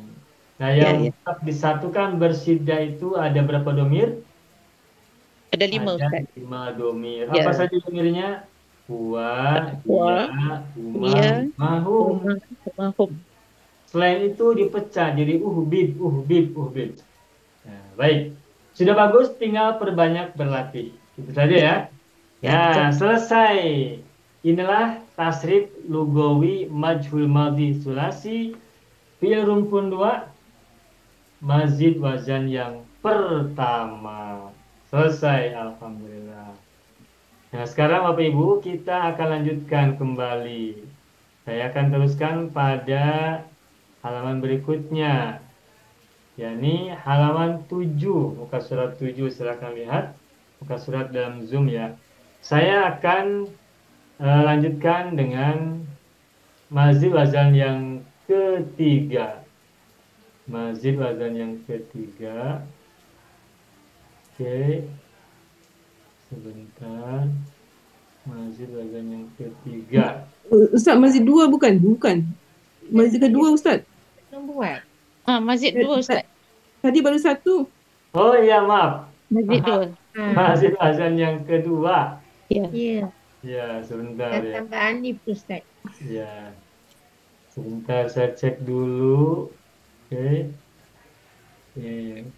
A: Nah, yang tetap disatukan bersyiddah itu ada berapa domir?
E: Ada 5,
A: Ada
E: Ustaz.
A: 5 domir.
E: Ya.
A: Apa saja domirnya? Huwa,
E: Huwa,
A: huma,
E: mahum.
A: Selain itu dipecah jadi uhbib. Nah, baik. Sudah bagus, tinggal perbanyak berlatih. Itu saja ya. Nah, selesai. Inilah tasrif lugawi majhul madhi sulasi fi'il rumpun 2 mazid wazan yang pertama. Selesai, alhamdulillah. Nah, sekarang Bapak Ibu kita akan lanjutkan kembali. Saya akan teruskan pada halaman berikutnya, yakni halaman 7, muka surat 7. Silakan lihat muka surat dalam Zoom ya. Saya akan lanjutkan dengan mazid wazan yang ketiga. Mazid wazan yang ketiga. Oke. Sebentar. Mazid wazan yang ketiga.
B: Ustaz, mazid 2 bukan? Bukan. Mazid kedua Ustaz.
C: Belum buat.
E: Mazid 2 Ustaz.
B: Tadi baru 1.
A: Oh iya, maaf.
E: Mazid 2.
A: Mazid wazan yang kedua.
C: Ya.
A: Ya, sebentar ya.
C: Tambah alif Ustaz.
A: Ya. Sebentar saya cek dulu. Oke.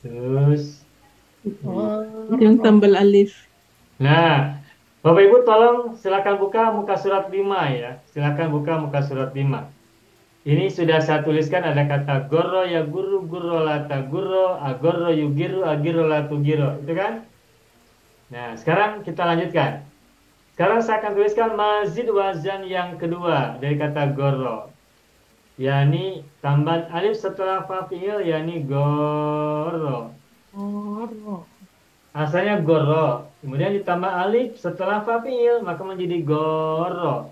A: Terus
B: Yang tambal alif.
A: nah, Bapak Ibu tolong silakan buka muka surat 5 ya. Silakan buka muka surat 5. Ini sudah saya tuliskan ada kata gorro ya guru, gurro lata gurro, agorro yugiru, agiro latu giro. Itu kan? Nah, sekarang kita lanjutkan. Sekarang saya akan tuliskan mazid wazan yang kedua dari kata gorro. Yani tambahan alif setelah fa fi'il, yani gorro. Asalnya gorro, kemudian ditambah alif setelah fa fi'il, maka menjadi gorro.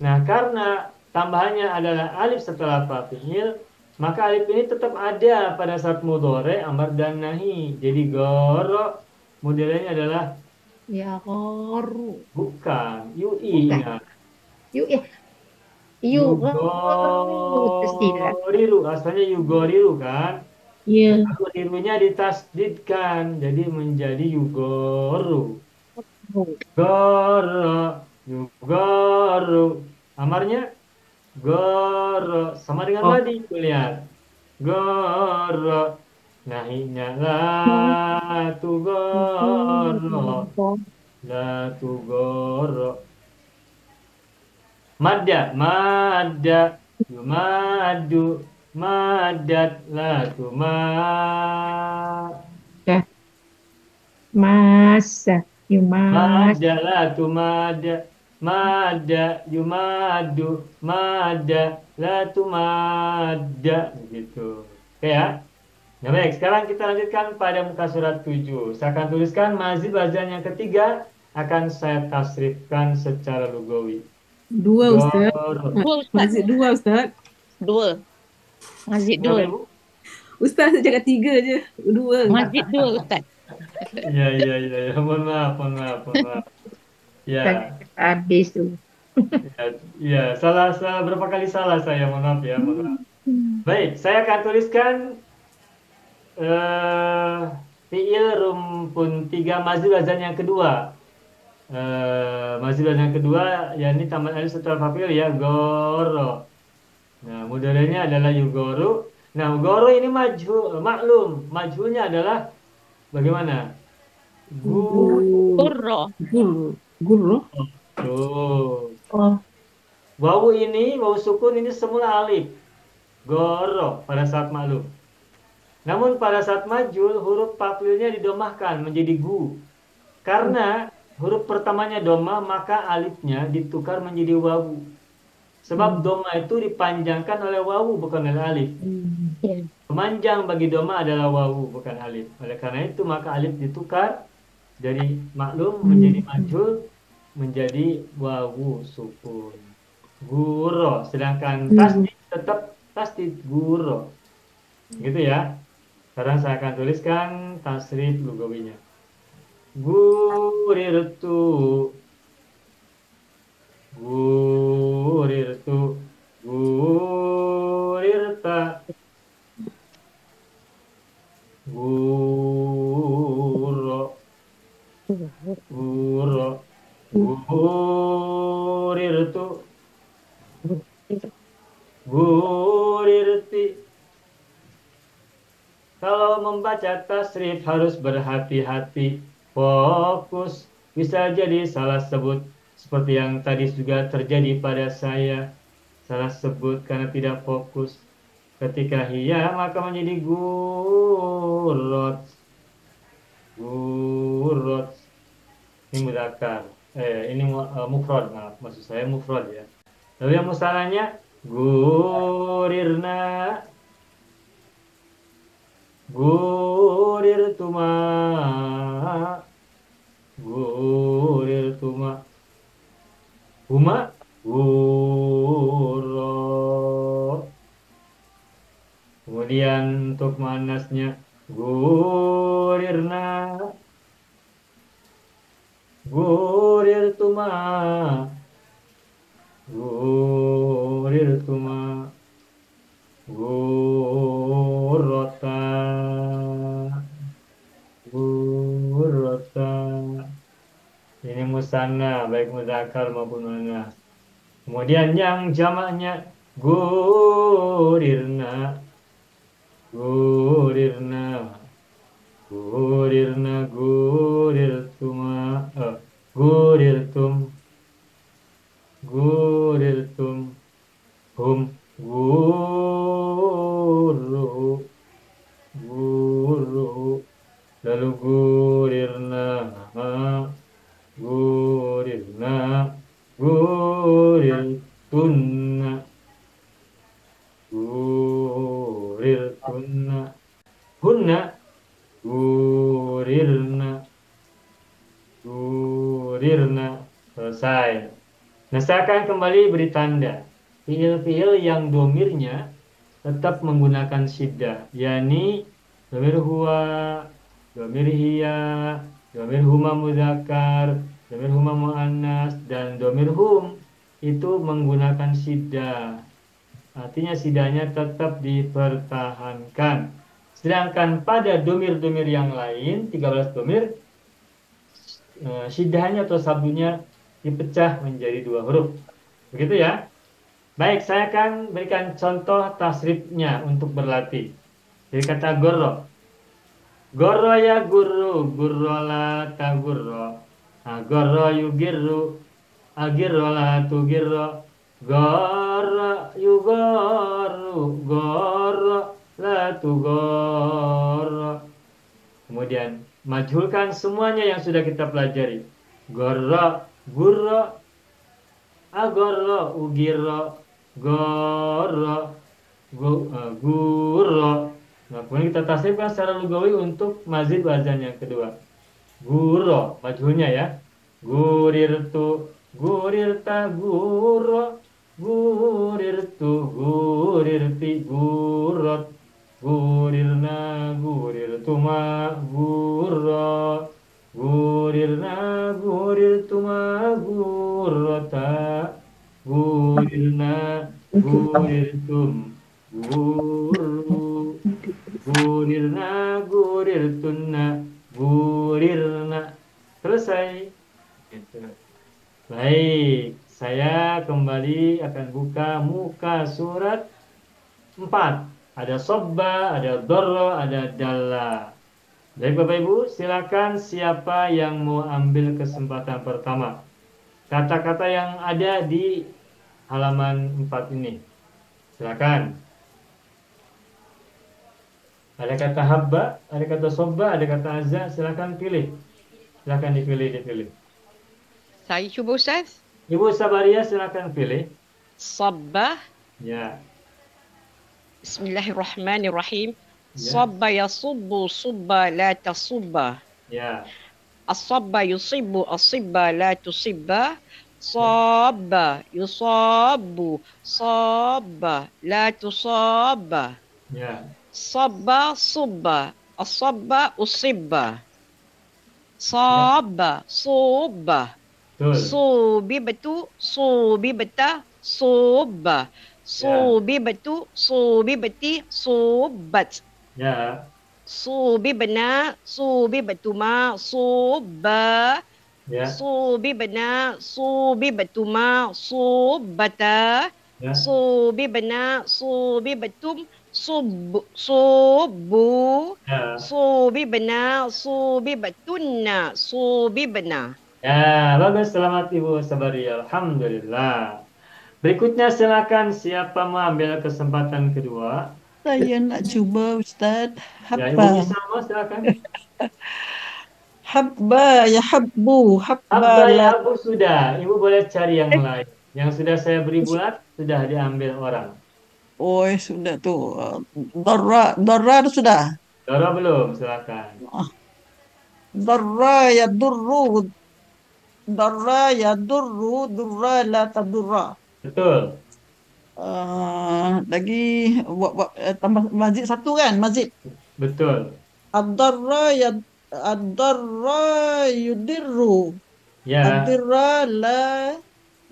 A: Nah, karena tambahannya adalah alif setelah fa fi'il, maka alif ini tetap ada pada saat mudhari, amar dan nahi. Jadi goro modelnya adalah
C: Ya gharu.
A: bukan, yui
C: Bukan.
A: ingat.
C: Gharu tersilap.
A: Yugoriru, asalnya yugoriru kan?
C: Ya.
A: Rirunya ditasdidkan, jadi menjadi yugoru. Goro, yugoru. Amarnya goro, sama dengan madi, lihat. Goro, nahinya la tu goro, la tu goro. Madda, madda, yumadu, madat, la tu ma.
C: Masa. Yumas.
A: Mada la tu mada, mada yumadu, mada la tu mada, begitu. Oke ya. Nah baik, sekarang kita lanjutkan pada muka surat 7. Saya akan tuliskan mazid wazan yang ketiga, akan saya tasrifkan secara lugawi.
B: Dua Ustaz.
A: Goro.
E: Dua Ustaz.
B: Mazid dua Ustaz.
E: Dua. Mazid
A: Kenapa,
E: dua.
A: Ibu?
B: Ustaz saya cakap 3 je. Dua.
E: Mazid dua Ustaz.
A: Ya. Mohon maaf. Ya,
C: Habis tu.
A: ya. Salah berapa kali salah saya, mohon maaf ya, mohon maaf. Baik, saya akan tuliskan fiil rumpun 3 mazid wazan yang kedua. Mazid wazan yang kedua, yakni tambahan alif setelah fa'il ya, goro. Nah, modelnya adalah yugoru. Nah, goro ini maklum. Majhulnya adalah bagaimana?
E: Gurro.
B: Guru.
A: Tuh.
C: Oh.
A: Wawu ini, wawu sukun ini semula alif. Goro pada saat maklum. Namun pada saat majul, huruf fa'ilnya didomahkan menjadi gu. Karena huruf pertamanya doma, maka alifnya ditukar menjadi wawu. Sebab doma itu dipanjangkan oleh wawu, bukan oleh alif. Pemanjang bagi doma adalah wawu, bukan alif. Oleh karena itu, maka alif ditukar dari maklum menjadi majul, menjadi wawu sukun. Guro. Sedangkan tasdid tetap tasdid guro. Gitu ya. Sekarang saya akan tuliskan tasrif lugawinya. Gurirtu, gurirtu, gurirta, guro, guro, gurirtu, gurirti. Kalau membaca tasrif harus berhati-hati, fokus. Bisa jadi salah sebut seperti yang tadi juga terjadi pada saya. Salah sebut karena tidak fokus. Ketika hiya maka menjadi gurot. Gurot. Ini mudzakkar. Ini mufrad, maaf. Maksud saya mufrad ya. Lalu yang musananya gurirna. Gurirtuma, gurirtuma, huma, guro. Kemudian untuk manasnya gurirna, gurirtuma, gurirtuma, gurota, gurota. Ini musanna baik mudzakkar maupun muannas. Kemudian yang jamaknya gurirna, gurirna, gurirna, gurirtuma, gurirtum, gurirtum, hum, guru, guru, lalu gurirna, gurirna, gurirtunna, gurirtunna, hunna, gurirna, gurirna. Selesai. Nah, saya akan kembali beri tanda. Fiil-fiil yang domirnya tetap menggunakan syiddah, yakni domir huwa, domir hiya, domir huma mudzakkar, domir huma muannas, dan domir hum itu menggunakan syiddah. Artinya siddahnya tetap dipertahankan. Sedangkan pada domir-domir yang lain, 13 domir, syiddahnya atau sabdunya dipecah menjadi 2 huruf. Begitu ya. Baik, saya akan berikan contoh tasrifnya untuk berlatih. Jadi kata gorro. Gorro ya guru, gurro la ta gurro. Nah, gorro yugirru, agirro la tu girro. Gorro yugorru, gorro la tu gorro. Kemudian majhulkan semuanya yang sudah kita pelajari. Gorro, gurro, agorro, ugirro, gorro, gurro. Nah, kemudian kita tasrifkan secara lugawi untuk mazid wazan yang kedua. Gurro, majhulnya ya. Gurirtu, gurirta, gurro, gurirtu, gurirti, gurrot, gurirna, gurirtuma, gurro, gurirna, gurirtuma, gurrota, gurirna, gurirtum, guru, gurirna, gurirtunna, gurirna. Selesai. Gitu. Baik, saya kembali akan buka muka surat 4. Ada sobba, ada dorro, ada dalla. Baik Bapak Ibu, silakan siapa yang mau ambil kesempatan pertama. Kata-kata yang ada di halaman 4 ini. Silakan. Ada kata habba, ada kata sobba, ada kata azza. Silakan pilih. Silakan dipilih.
H: Saya cuba Ustaz.
A: Ibu Sabaria silakan pilih.
E: Sabbah.
A: Ya.
E: Bismillahirrahmanirrahim.
A: Ya.
E: Sabba yasubbu subba la tasubba.
A: Ya.
E: As-sabba yusibu as-sibba la tusibba. Sabba yusabu sabba la tusabba.
A: Ya.
E: Sabba subba as-sabba usibba. Sabba subba.
A: Betul.
E: Subi betu, subi beta, subba. Subi betu, subi beti, subat.
A: Ya.
E: Subi bena, subi betuma, subba.
A: Ya.
E: Subi bena, subi betuma, subbata.
A: Ya.
E: Subi bena, subi betum, subu.
A: Ya.
E: Subi bena, subi betunna, subi bena.
A: Ya, bagus. Selamat Ibu Sabaria. Alhamdulillah. Berikutnya silakan siapa mau ambil kesempatan kedua.
G: Saya nak cuba Ustaz.
A: Ya, Ibu
G: Habba.
A: Isama silakan.
G: Habba ya habbu.
A: Habba
G: Habba
A: ya
G: la.
A: Abu sudah. Ibu boleh cari yang lain. Yang sudah saya beri bulat sudah diambil orang.
G: Oh, sudah tu. Darra. Darra tu sudah.
A: Dora belum, silakan.
G: Darra ya durru. Darra ya durru. Durra la tadurra.
A: Betul.
G: Lagi tambah masjid satu kan? Masjid.
A: Betul.
G: Ad-darra ya ad-darra yudirru.
A: Ya,
G: Ad-dirra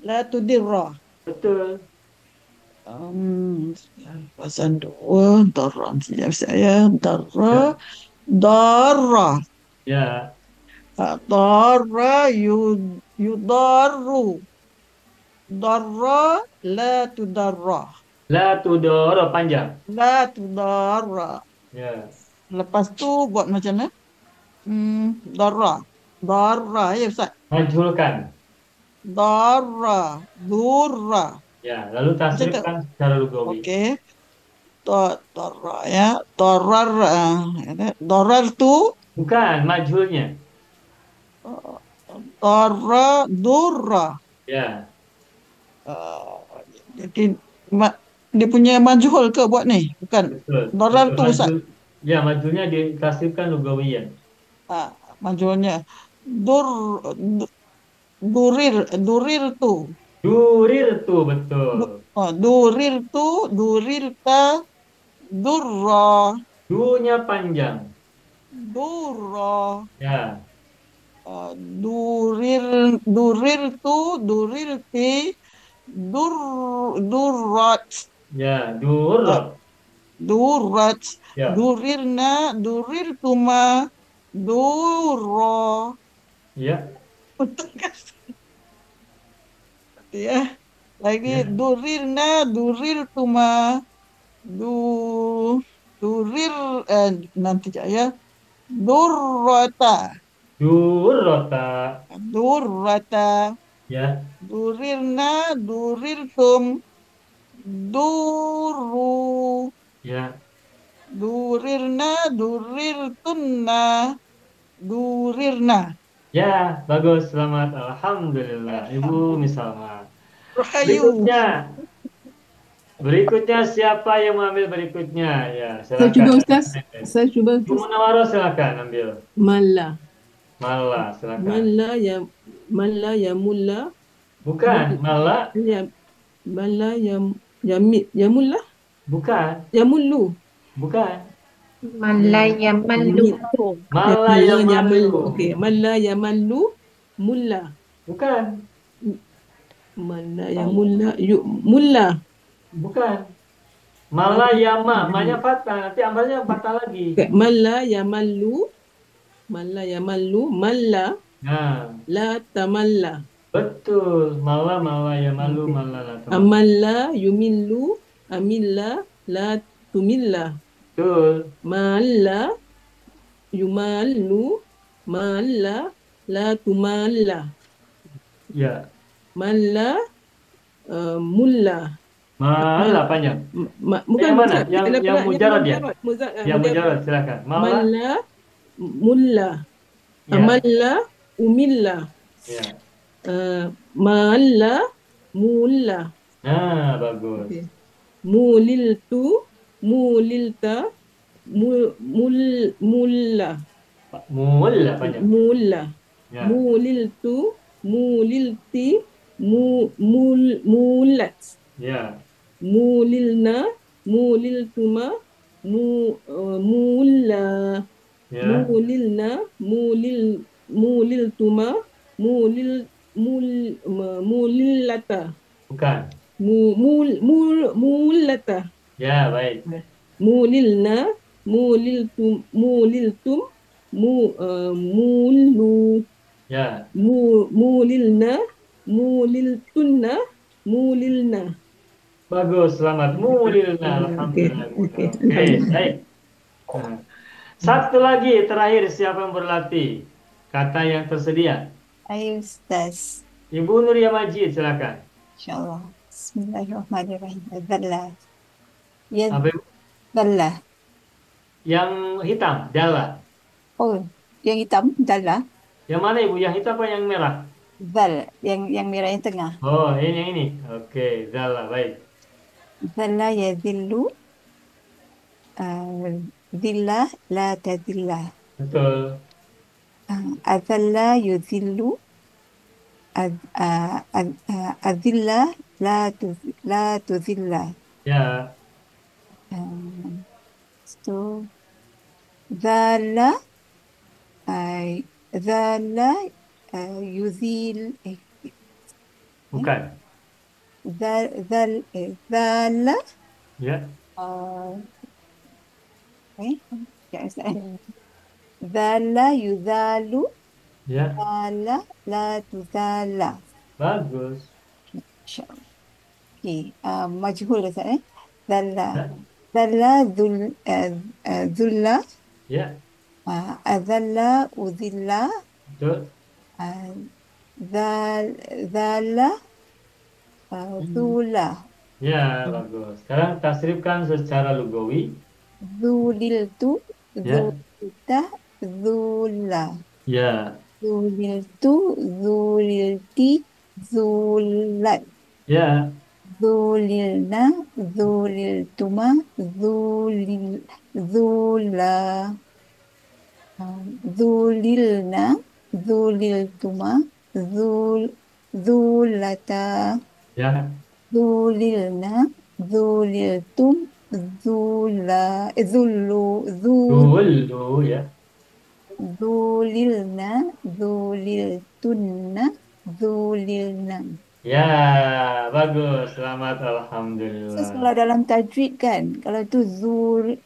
G: la tudirra.
A: betul.
G: Pasal dua darra siap saya darra darra
A: Ya,
G: darra yudarru darra la tudarra
A: la tudoro panjang.
G: la tudarra.
A: Ya,
G: Lepas tu buat macam mana? Darra ya Ustaz.
A: majhulkan.
G: Darra durra.
A: Ya, lalu tasrifkan secara lugawi.
G: Okey. Darra ya. Darar tu
A: Bukan, majhulnya.
G: darra durra.
A: Ya,
G: Jadi dia punya majhul ke buat ni? Bukan.
A: betul.
G: Darar
A: Betul,
G: tu Ustaz.
A: Ya, majhulnya ditasrifkan lugawiyan.
G: Majhulnya durir tu.
A: Durir tu, betul.
G: Durir tu, durirta, durra,
A: Du-nya panjang.
G: durra,
A: Ya.
G: durirti, durrat,
A: Ya, durrat.
G: durrat,
A: Ya.
G: durirna, durirtuma, durra.
A: Ya.
G: Betul kan? Ya. Lagi
A: Ya.
G: durirna, durirtuma, du, durir, nanti ya. Durrata,
A: Durrota.
G: durrata,
A: Ya.
G: durirna, durirtum, duru,
A: Ya.
G: durirna, durirtunna, durirna.
A: Ya, bagus. Selamat. Alhamdulillah. Ibu Misalma.
G: Rahayu.
A: Berikutnya. Berikutnya siapa yang mengambil berikutnya? Ya,
B: Saya cuba
A: silakan.
B: Ustaz. Saya cuba
A: Ibu
B: Ustaz.
A: Munawwaroh silakan ambil.
B: Malla.
A: Mala, silakan.
B: Malla ya mulla.
A: Bukan, mala.
B: Ya malla ya mulla.
A: Bukan,
B: Ya mullu.
A: bukan.
C: Malaya malu.
A: Mala
B: Ya
A: yang
B: mallu.
A: malu.
B: Okey, malla ya mallu mulla.
A: Bukan,
B: Malla ya mulla mulla.
A: bukan. Mala yama, ma-nya fathah, nanti amalnya fathah lagi.
B: Okey, malla ya mallu. Malla ya mallu. Malla
A: Nah,
B: la tamalla.
A: betul. Mala ya malu, mala la tamal.
B: Amalla yumillu. Amilla la tumilla.
A: Betul.
B: Malla yumallu. Malla la tumalla.
A: Ya.
B: Malla mulla.
A: Mala panjang.
B: Bukan
A: Yang mana?
B: Ustaz.
A: Yang mujarad ya?
B: Mujarad.
A: Yang mujarad silakan. Mala.
B: Malla mulla.
A: Ya.
B: Malla umilla.
A: Ya.
B: Malla mulla.
A: Nah, bagus.
B: Okay. Muliltu mulilta mulla.
A: Mulla panjang.
B: Mulla.
A: Ya.
B: Muliltu mulilti mullat.
A: Ya.
B: Mulilna muliltuma mulla.
A: Ya.
B: Mulilna muliltuma mulillata.
A: Bukan.
B: Mulata.
A: Ya, baik.
B: Mulilna muliltum mullu.
A: Ya.
B: Mulilna muliltunna mulilna.
A: Bagus, selamat. Mulilna, alhamdulillah.
B: Okey.
A: Oke, baik. Nah, satu lagi terakhir, siapa yang berlatih? Kata yang tersedia.
D: Ayo Ustaz.
A: Ibu Nuria Majid, silakan.
D: InsyaAllah. Bismillahirrahmanirrahim. Dalla. Ya,
A: Apa Ibu?
D: dalla.
A: Yang hitam, dala.
D: Oh, yang hitam, dalla.
A: Yang mana Ibu? Yang hitam apa yang merah?
D: Dal, yang merah yang tengah.
A: Oh, ini yang ini. Oke, dala, baik.
D: Dalla ya zillu. Zillah la tadillah.
A: Betul.
D: Azalla yuzillu. Azillah la tuzillah.
A: Ya.
D: So, zalla yuzil.
A: Bukan.
D: Zalla.
A: Ya.
D: Zalla yuzalu.
A: Ya.
D: Zalla la tuzalla.
A: Bagus.
D: InsyaAllah. Okay. Majhul Ustaz. Zalla.
A: Ya.
D: Zalla zulla.
A: Ya.
D: Azalla uzilla.
A: Betul.
D: Zalla zula.
A: Ya, bagus. Sekarang tasrifkan secara lugawi.
D: Zuliltu.
A: Ya.
D: Zulta. Zula.
A: Ya.
D: Zuliltu. Zulilti. Zulat.
A: Ya.
D: Zulilna. Zuliltuma. Zula. Zulilna. Zuliltuma. Zulata.
A: Ya.
D: Zulilna. Zuliltum.
A: Dulu ya.
D: Zulilna, zuliltunna, zulilna.
A: Ya, bagus. Selamat,
D: So,
A: alhamdulillah.
D: kalau dalam tajwid kan, kalau tu zula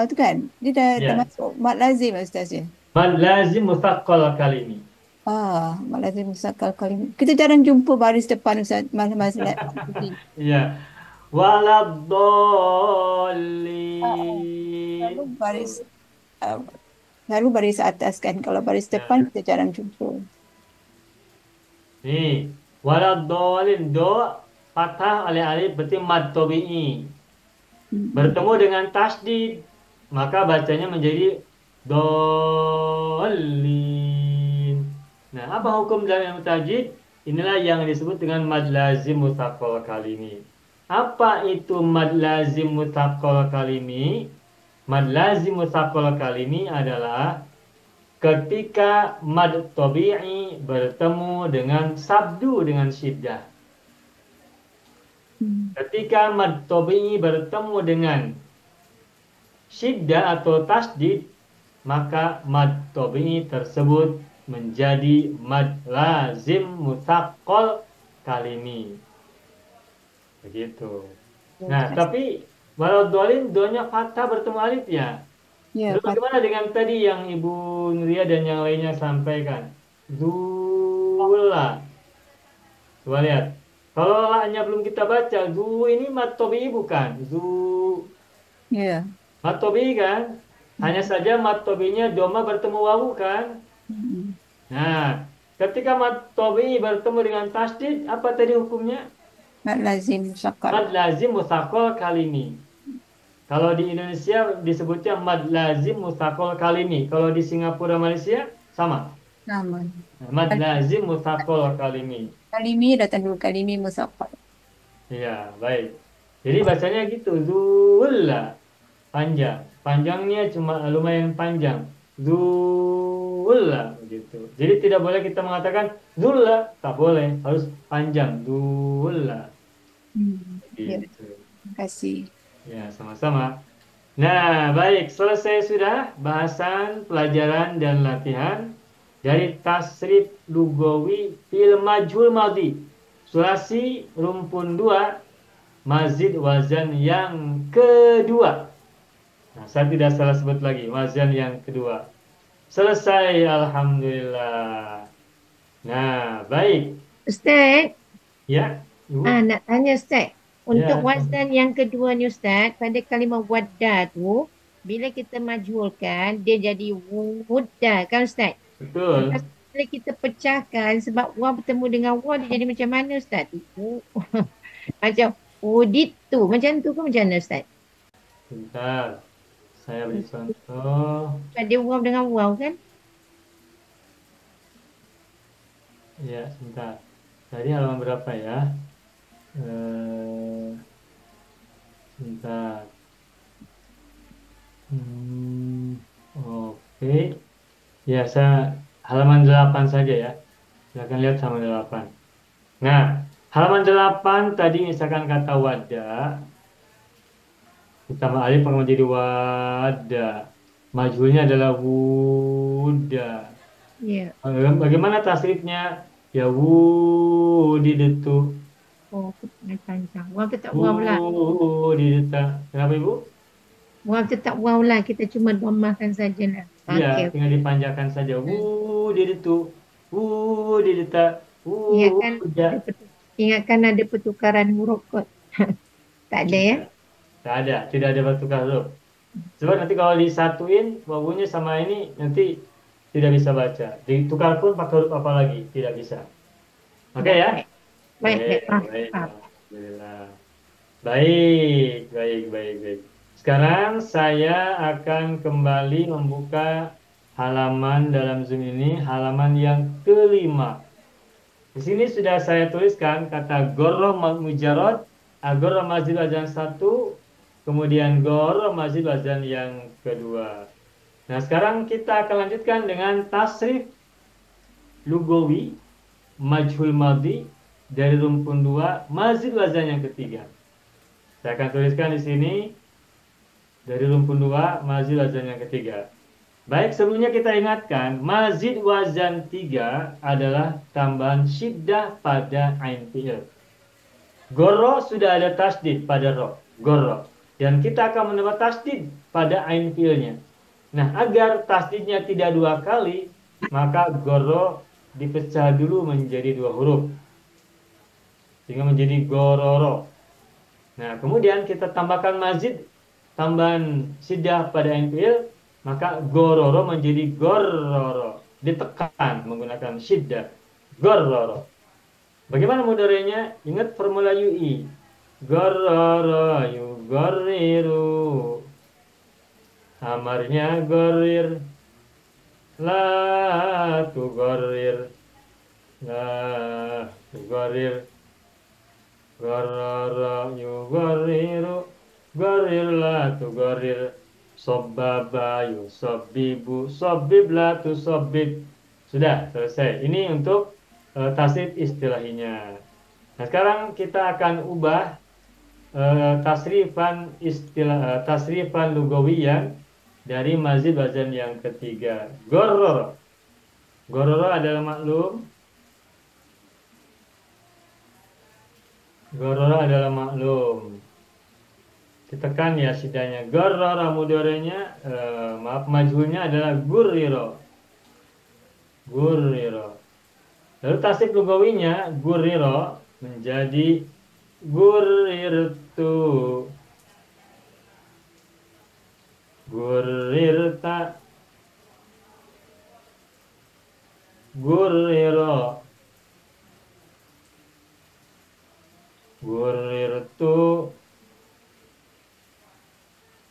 D: tu kan, dia dah
A: Ya.
D: masuk mad lazim Ustaz ya.
A: Mad lazim muthaqqal kalimi.
D: Mad lazim musakal kalim. Kita jarang jumpa baris depan Ustaz. Masalah.
A: Ya. Waladdallin.
D: Uh, Lalu baris atas kan. Kalau baris depan kita jarang jumpa.
A: Nih, waladdallin do fathah oleh alif berarti mad tabi'i. Bertemu dengan tasdid, maka bacanya menjadi dolin. Nah, apa hukum dalam ilmu tajwid? Inilah yang disebut dengan mad lazim muthaqqal kalimi. Apa itu mad lazim muthaqqal kalimi? Mad lazim muthaqqal kalimi adalah ketika mad tabi'i bertemu dengan sabdu dengan syiddah. Ketika mad tabi'i bertemu dengan syiddah atau tasdid, maka mad tabi'i tersebut menjadi mad lazim muthaqqal kalimi. Begitu. Nah, tapi waladdallin doanya fathah bertemu alif ya.
D: Ya,
A: Lalu bagaimana dengan tadi yang Ibu Nuria dan yang lainnya sampaikan? Zula. Coba lihat. Kalau la-nya belum kita baca, zu ini mad tabi'i bukan? Zu.
D: Ya.
A: Mad tabi'i kan? Hanya saja mad tabi'inya doma bertemu wawu kan? Nah, ketika mad tabi'i bertemu dengan tasdid, apa tadi hukumnya?
D: Mad lazim musakal.
A: Mad lazim muthaqqal kalimi. Kalau di Indonesia disebutnya mad lazim muthaqqal kalimi. Kalau di Singapura, Malaysia sama.
D: Nama.
A: Mad lazim muthaqqal kalimi.
D: Kalimi datang dulu kalimi musakal.
A: Iya, baik. Jadi bacanya gitu, zulla. Panjang. Panjangnya cuma lumayan panjang. Zulla begitu. Jadi tidak boleh kita mengatakan zulla, tak boleh. Harus panjang. Zulla.
D: Ya.
A: Gitu.
D: Terima kasih.
A: Ya, sama-sama. Nah, baik. Selesai sudah bahasan, pelajaran, dan latihan dari tasrif lugawi fil majhul madhi. Sulasi rumpun 2, mazid wazan yang kedua. Nah, saya tidak salah sebut lagi, wazan yang kedua. Selesai, alhamdulillah. Nah, baik.
C: Ustaz,
A: Ya, Ibu.
C: nak tanya Ustaz. Untuk
A: Ya.
C: wazan yang kedua ni Ustaz, pada kalimah wadda tu, bila kita majhulkan, dia jadi wudda kan Ustaz?
A: Betul.
C: Lepas tu, bila kita pecahkan, sebab waw bertemu dengan waw, dia jadi macam mana Ustaz? Macam udit tu. Macam tu ke macam mana Ustaz?
A: Bentar. Saya beri contoh.
C: Dia waw dengan waw kan?
A: Ya, sebentar. Tadi halaman berapa ya? Sebentar. Oke. Ya, saya halaman 8 saja ya. Silakan lihat halaman 8. Nah, halaman 8 tadi misalkan kata wada. Ditambah alif akan menjadi wada. Majhulnya adalah wuda.
C: Ya.
A: Bagaimana tasrifnya? Ya wudidetu.
C: Oh, panjang. Waw tetap waw lah.
A: Wudideta. Kenapa Ibu?
C: Waw tetap waw lah. Kita cuma dhammahkan sajalah.
A: Iya,
C: Okey.
A: tinggal dipanjangkan saja. Wudidetu. Wudideta. Wuda.
C: Ingatkan ada pertukaran huruf kot. Tak ada ya?
A: Tak ada, tidak ada bertukar huruf. Sebab nanti kalau disatuin wawunya sama ini nanti tidak bisa baca. Ditukar pun pakai huruf apa lagi? Tidak bisa. Oke ya?
C: Baik.
A: Baik. Alhamdulillah. Baik. Sekarang saya akan kembali membuka halaman dalam Zoom ini, halaman yang kelima. Di sini sudah saya tuliskan kata gorro mujarrad, gorro mazid wazan 1, kemudian gorro mazid wazan yang kedua. Nah, sekarang kita akan lanjutkan dengan tasrif lugawi majhul madhi dari rumpun 2, mazid wazan yang ketiga. Saya akan tuliskan di sini dari rumpun 2 mazid wazan yang ketiga. Baik, sebelumnya kita ingatkan mazid wazan 3 adalah tambahan syiddah pada ain fi'il. Gorro sudah ada tasdid pada ro, gorro. Dan kita akan menambah tasdid pada ain fi'ilnya. Nah, agar tasdidnya tidak 2 kali, maka gorro dipecah dulu menjadi 2 huruf. Sehingga menjadi gororo. Nah, kemudian kita tambahkan mazid, tambahan syiddah pada ain fi'il, maka gororo menjadi gororo. Ditekan menggunakan syiddah. Gororo. Bagaimana mudhari'nya? Ingat formula UI. Gororo yugorriru. Amarnya gorir. La tugorir. La tugorir. Gororo yugorriru. Gorir la tugorir. Sobbaba yusobbibu. Sobbib la tusobbib. Sudah selesai. Ini untuk tasrif istilahinya. Nah, sekarang kita akan ubah tasrifan lugawiyan dari mazid wazan yang ketiga. Gororo. Gororo adalah maklum. Gororo adalah maklum. Ditekan ya sidanya. Gororo mudhari'nya, majhulnya adalah gurriro. Gurriro. Lalu tasrif lugawinya gurriro menjadi gurrirtu. Gurrirta. Gurriro. Gurrirtu.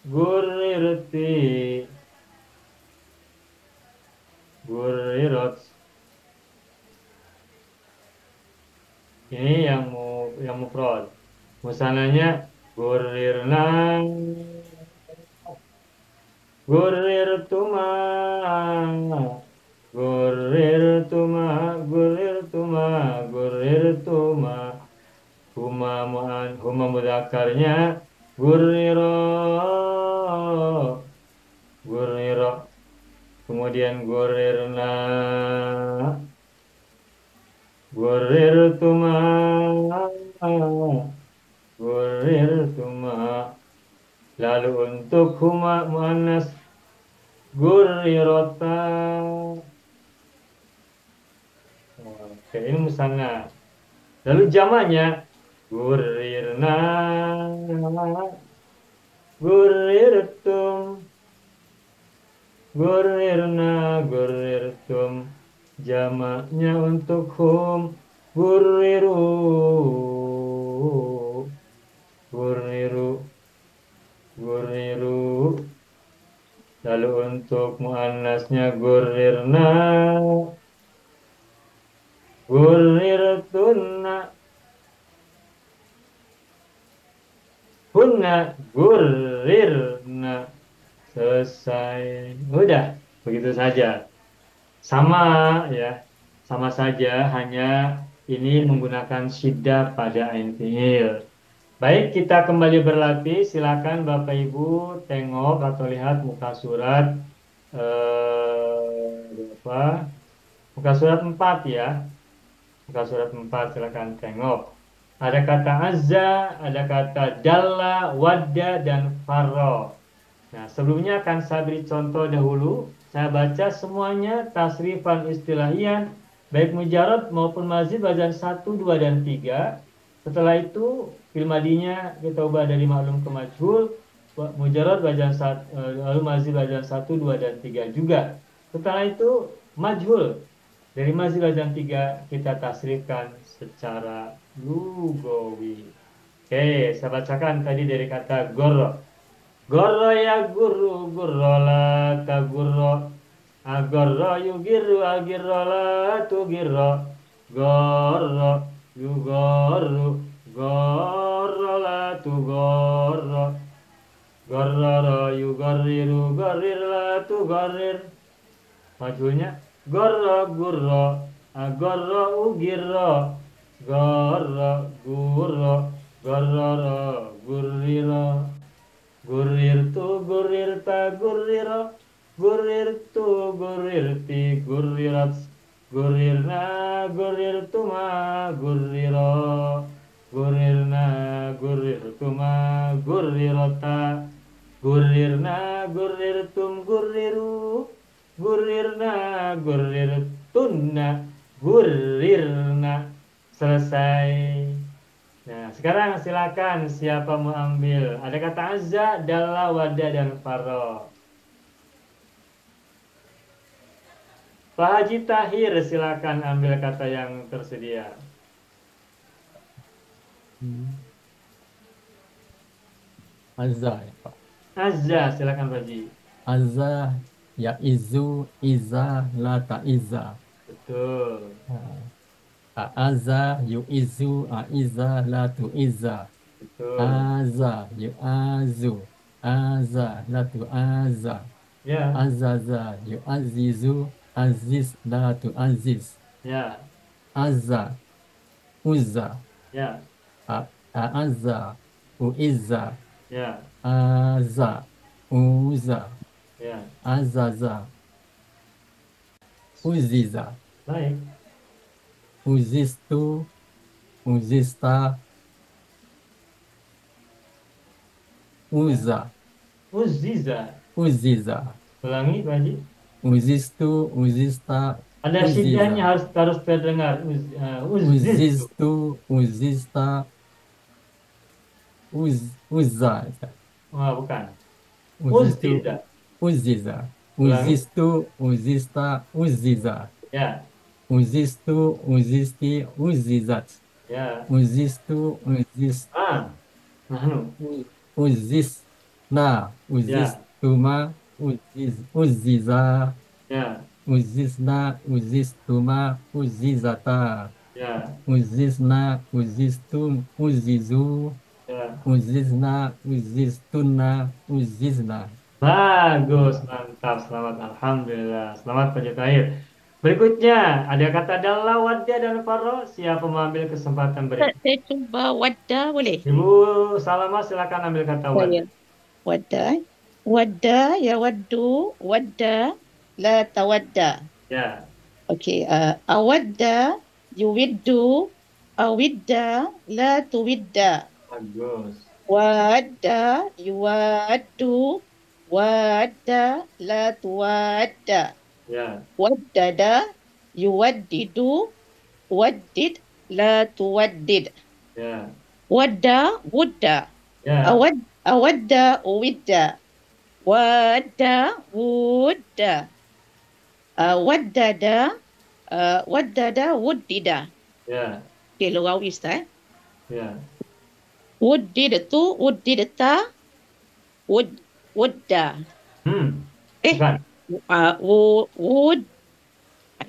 A: Gurrirti. Gurrirot. Ini yang mufrad. Musananya gurrirna. Gurrirtuma. Gurrirtuma. Gurrirtuma. Gurrirtuma. Huma mudzakarnya gurriro. Gurriro. Kemudian gurrirna. Gurrirtuma. Gurrirtuma. Lalu untuk huma muannas gurrirota. Oke, ini musanna. Lalu jamaknya gurrirna. Gurrirtum. Gurrirna. Gurrirtum. Jamaknya untuk hum gurriru. Gurriru. Gurriru. Lalu untuk muannasnya gurrirna. Gurrirtunna. Hunna gurrirna. Selesai. Udah, begitu saja. Sama ya, sama saja, hanya ini menggunakan syiddah pada ain fi'il. Baik, kita kembali berlatih. Silakan Bapak Ibu tengok atau lihat muka surat muka surat 4 ya. Muka surat 4 silakan tengok. Ada kata azza, ada kata dalla, wadda, dan farro. Nah, sebelumnya akan saya beri contoh dahulu. Saya baca semuanya tasrifan istilahian, baik mujarad maupun mazid wazan 1, 2, dan 3. Setelah itu fi'il madinya kita ubah dari maklum ke majhul, mujarad wazan 1, lalu mazid wazan 1, 2, dan 3 juga. Setelah itu majhul. Dari mazid wazan 3 kita tasrifkan secara lugawi. Oke, saya bacakan tadi dari kata gorro. Gorro ya guru, gurro la ta gurro. Agorro yugirru, agirro la tu girro. Gorro yugorru, gorro la tu gorro. Gorro yugorriru, gorrir la tu gorrir. Majhulnya gorro gurro, agorro ugirro. Gorro gurro, Gororo, guriro. Gurirtu, gurirta, guriro. Gurirtu, gurirti, gurirat. Gurirna, gurirtuma, guriro. Gurirna, gurirtuma, gurirota. Gurirna, gurirtum, guriru. Gurirna, gurirtunna, gurirna. Selesai. Nah, sekarang silakan siapa mau ambil? Ada kata azza, dalla, wada, dan faro. Pak Haji Tahir, silakan ambil kata yang tersedia.
I: Azza ya Pak.
A: Azza, silakan Pak Haji.
I: Azza ya izu, iza, la ta'izza.
A: Betul.
I: A'azza yu'izu, a'iza, la tu'izza.
A: Betul.
I: Azza yu'azu, azza, la tu'azza.
A: Ya,
I: Azaza yu'azizu, aziz, la tu'aziz.
A: ya,
I: Azza, uzza,
A: ya,
I: a'azza, u'izza,
A: ya,
I: azza, uzza,
A: ya.
I: azaza, uziza,
A: Baik.
I: uzistu, uzista, uza,
A: Uziza.
I: uziza,
A: Ulangi Pak Haji.
I: uzistu, uzista,
A: Ada
I: uziza,
A: sidanya harus terdengar. Uzizu.
I: uzistu, uzista, uzza,
A: Wah, bukan.
I: uzistu,
A: Uziza.
I: uziza,
A: Ulangi.
I: uzistu, uzista, uziza,
A: Ya,
I: uzistu, uzisti, uzizat,
A: ya.
I: uzistu, uzist,
A: Nahnu.
I: uzisna, uzistuma, uziza,
A: Ya,
I: uzisna, uzistuma, uzizata,
A: ya,
I: uzisna, uzistum, uzizu,
A: ya.
I: uzisna, uzistuna, uzizna.
A: Bagus, mantap, selamat, alhamdulillah, selamat Pak Haji Tahir. Berikutnya ada kata dalla, wadda, dan faro. Siapa mau ambil kesempatan berikut?
J: Saya cuba wadda boleh?
A: Ibu Salama, silakan ambil kata wadda.
J: Wadda. Wadda ya waddu, wadda la tawadda.
A: Ya,
J: Okey, awadda yuwiddu, awidda la tuwidda.
A: bagus.
J: Wadda yuwaddu, wadda la tuwadda.
A: Ya,
J: Waddada yuwaddidu, waddid la tuwaddid.
A: ya,
J: Wadda wudda.
A: ya,
J: Awadda uwidda. Wadda wudda. Waddada wuddida.
A: ya,
J: Okey, lugawi Ustaz.
A: ya.
J: Wuddidatu, wuddidata, wudda.
A: Bukan.
J: Wood.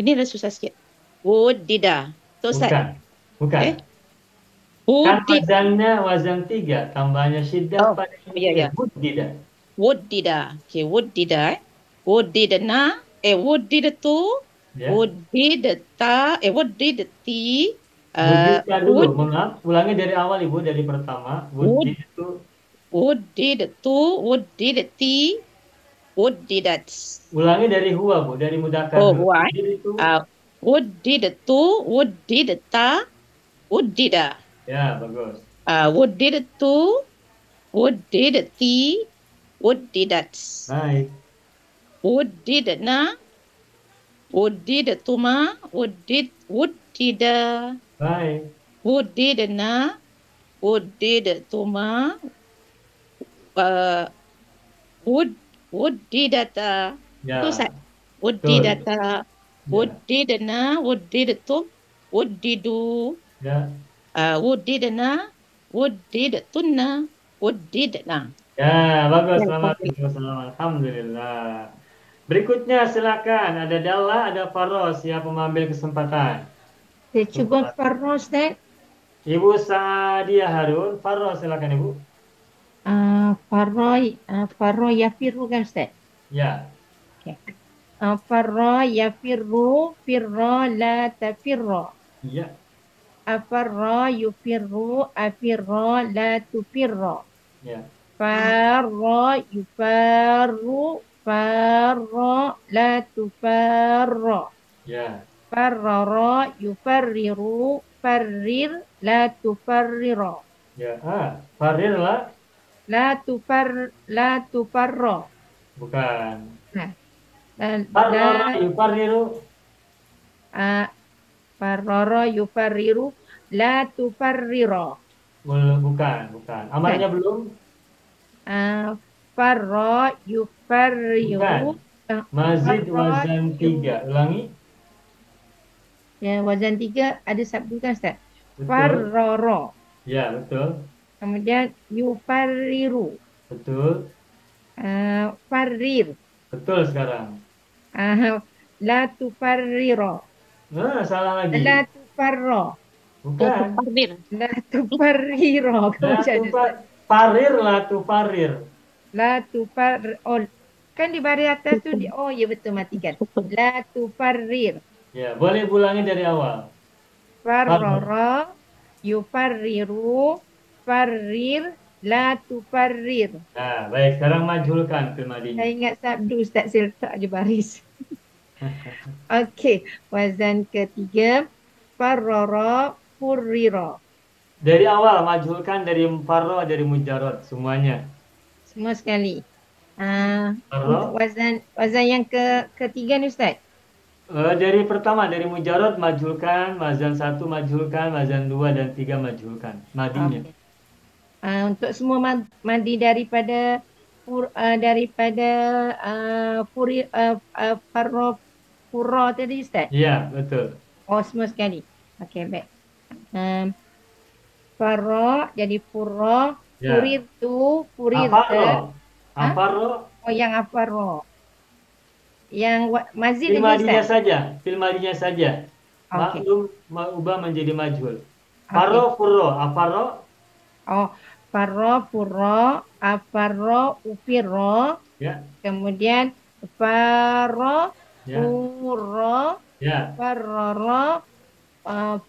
J: Ini dah susah sikit. Wuddida. Tu Ustaz.
A: Bukan. Kan wazannya wazan 3, tambahnya syiddah pada
J: ya.
A: wuddida.
J: Wuddida. Okey, wuddida. Wuddidana. Wuddidatu.
A: Ya.
J: Wuddidata. Wuddidati.
A: Wuddida dulu, mohon maaf. Ulangi dari awal Ibu, dari pertama. Wuddidatu.
J: Wuddidatu. Wuddidati. Wuddidat.
A: Ulangi dari huwa Bu, dari mudzakkar.
J: Huwa. Wuddidatu. Wuddidata. Wuddida.
A: Ya, bagus.
J: Wuddidatu. Wuddidati. Wuddidat.
A: Baik.
J: Wuddidna. Wuddidatuma. Wuddida.
A: Baik.
J: Wuddidna. Wuddidatuma. Wuddidata.
A: Ya.
J: Tu Ustaz. Wuddidata. Wuddidna. Wuddidatum. Wuddidu.
A: Ya.
J: Wuddidna. Wuddidatunna. Wuddidna.
A: Ya, bagus. Selamat. Alhamdulillah. Berikutnya silakan. Ada dalla, ada faro. Siapa mengambil kesempatan?
C: Saya cuba faro Ustaz.
A: Ibu Saadia Harun. Faro silakan Ibu.
C: Faro yafiru kan Ustaz?
A: Ya.
C: Faro yafiru, firra la tafirra.
A: Ya.
C: Afarra yufirru afirra la tufirra.
A: Ya.
C: Farra yufarru farra la tufarra.
A: Ya.
C: Farrara yufarriru farrir la tufarrira.
A: Ya. Farir lah.
C: La tufarra.
A: Bukan.
C: Nah, dan
A: Farrara yufarriru.
C: farrara yufarriru la tufarrira.
A: Bukan. Amarnya belum.
C: Farra yufarriru.
A: Mazid
C: Farra
A: wazan 3. Ulangi.
C: Ya, wazan 3 ada sabdu kan Ustaz?
A: Betul.
C: Farrara.
A: Ya, betul.
C: Kemudian yufarriru.
A: Betul.
C: Farrir.
A: Betul sekarang.
C: La tufarrira.
A: Nah, salah lagi.
C: La tufarra.
A: Bukan.
C: La tufarrira.
A: Farir la tufarir.
C: La tufar. Oh, kan di baris atas tu oh ya betul matikan. La tufarrir.
A: Ya, boleh ulangi dari awal.
C: Farrara yufarriru farrir la tufarrir.
A: Nah, baik. Sekarang majhulkan fil madinya.
C: Saya ingat sabdu Ustaz, saya letak je baris. Okey, wazan ketiga farrara furrira.
A: Dari awal majhulkan dari farro, dari mujarrad semuanya.
C: Semua sekali.
A: Farro.
C: Wazan yang ketiga ni Ustaz.
A: Dari pertama dari mujarrad majhulkan, wazan 1 majhulkan, wazan 2 dan 3 majhulkan. Madinya.
C: Okay. Untuk semua madi daripada farro furra tadi Ustaz.
A: Iya, betul.
C: Oh, semua sekali. Okey, baik. Farra jadi furra,
A: Ya.
C: furirta.
A: Afarro.
C: Oh, yang afarro. Yang mazid
A: Fil
C: lagi
A: madinya
C: Ustaz.
A: saja, fil madinya saja.
C: Okey.
A: Maklum ubah menjadi majhul. Farro furro, afarro.
C: Oh, farra furra, afarra ufirra.
A: Ya.
C: Kemudian farra
A: Ya.
C: furra,
A: Ya.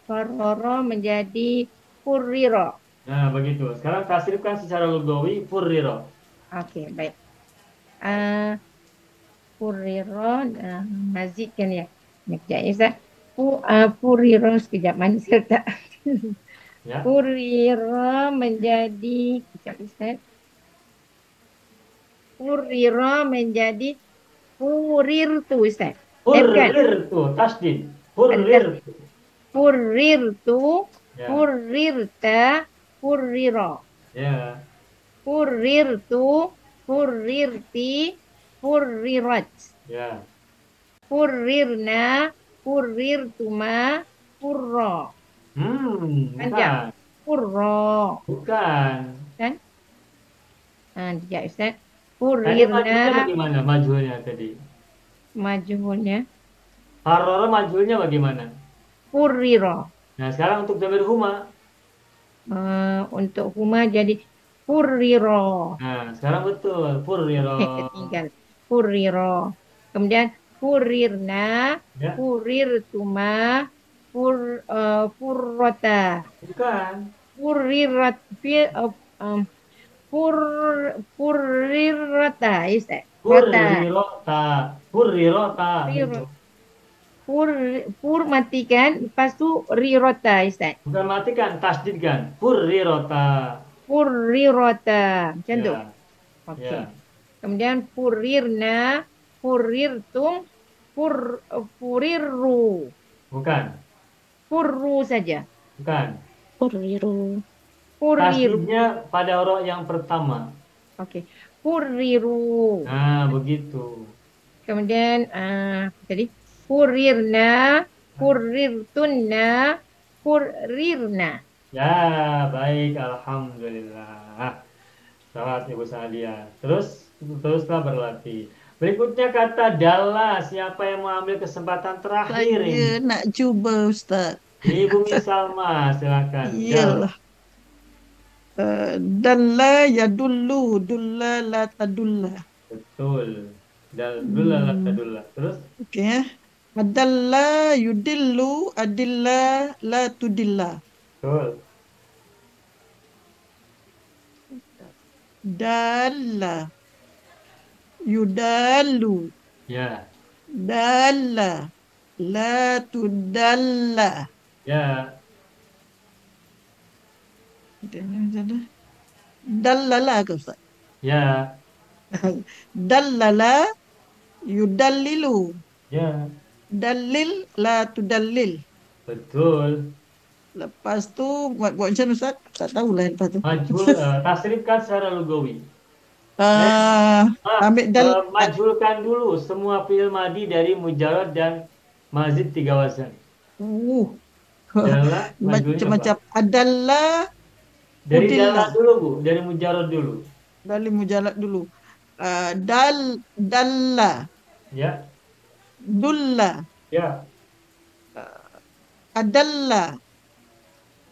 C: farrara menjadi furrira.
A: Nah, begitu. Sekarang tasrifkan secara lugawi furriro.
C: Okey, baik. Furrira, mazid kan ya. Sekejap ya Ustaz. Furrira sekejap, mana saya letak.
A: Ya.
C: Furrira menjadi, sekejap Ustaz. Furrira menjadi furirtu Ustaz.
A: Furrirtu, tasdid. Furrirtu.
C: Furrirtu,
A: Ya.
C: furrirta, furrira.
A: Ya.
C: Furrirtu, furrirti, furrirat.
A: Ya.
C: Furrirna, furrirtuma, furra.
A: Bukan.
C: Furra.
A: Bukan.
C: Kan? Sekejap Ustaz.
A: Tadi majhulnya
C: Furrirna,
A: bagaimana majhulnya tadi?
C: majhulnya.
A: Farrara majhulnya bagaimana?
C: Furrira.
A: Nah, sekarang untuk dhamir huma.
C: Untuk huma jadi furrira.
A: Nah, sekarang betul. Furriro.
C: Ketinggal. Furrira. Kemudian furrirna,
A: Ya.
C: furrirtuma, furrota.
A: Bukan.
C: Furrirat furrirata, Ustaz. Rota.
A: Furrirota.
C: Fur matikan, lepas tu rirota, Ustaz.
A: Bukan matikan, tasdid kan. Furrirota.
C: Furrirota. Macam tu.
A: Ya.
C: Okey.
A: Ya.
C: Kemudian furrirna, furrirtum, furirru.
A: Bukan.
C: Furru saja.
A: Bukan.
J: Furriru.
C: Furriru.
A: Tasdidnya pada huruf yang pertama.
C: Okey. Furriru.
A: Nah, begitu.
C: Kemudian jadi furrirna, furrirtunna, furrirna.
A: Ya, baik. Alhamdulillah. Selamat Ibu Sadia. Teruslah berlatih. Berikutnya kata dalla. Siapa yang mau ambil kesempatan terakhir ini?
G: Saya nak cuba Ustaz.
A: Ibu Misalma, silakan.
G: Iyalah. Dalla yadullu, dulla la tadulla.
A: Betul. Dulla la tadulla. Terus?
G: Okey. Adalla yudillu, adilla la tudilla.
A: Betul.
G: Dalla. Yudallu.
A: Ya.
G: Dalla. La tudalla.
A: Ya.
G: Dallala ke Ustaz?
A: Ya.
G: Dallala yudallilu.
A: Ya.
G: Dalil la tudallil.
A: Betul.
G: Lepas tu buat macam Ustaz? Tak tahulah lepas tu.
A: Majhul, tasrifkan secara lugawi.
G: Ambil
A: Majhulkan dulu semua fi'il madi dari mujarrad dan mazid 3 wazan. Dalla, majhulnya
G: macam adalla.
A: Dari
G: udilla.
A: dalla dulu, Bu. Dari mujarrad dulu.
G: Dari mujarrad dulu. Dalla.
A: Ya.
G: Dulla.
A: Ya.
G: Adalla.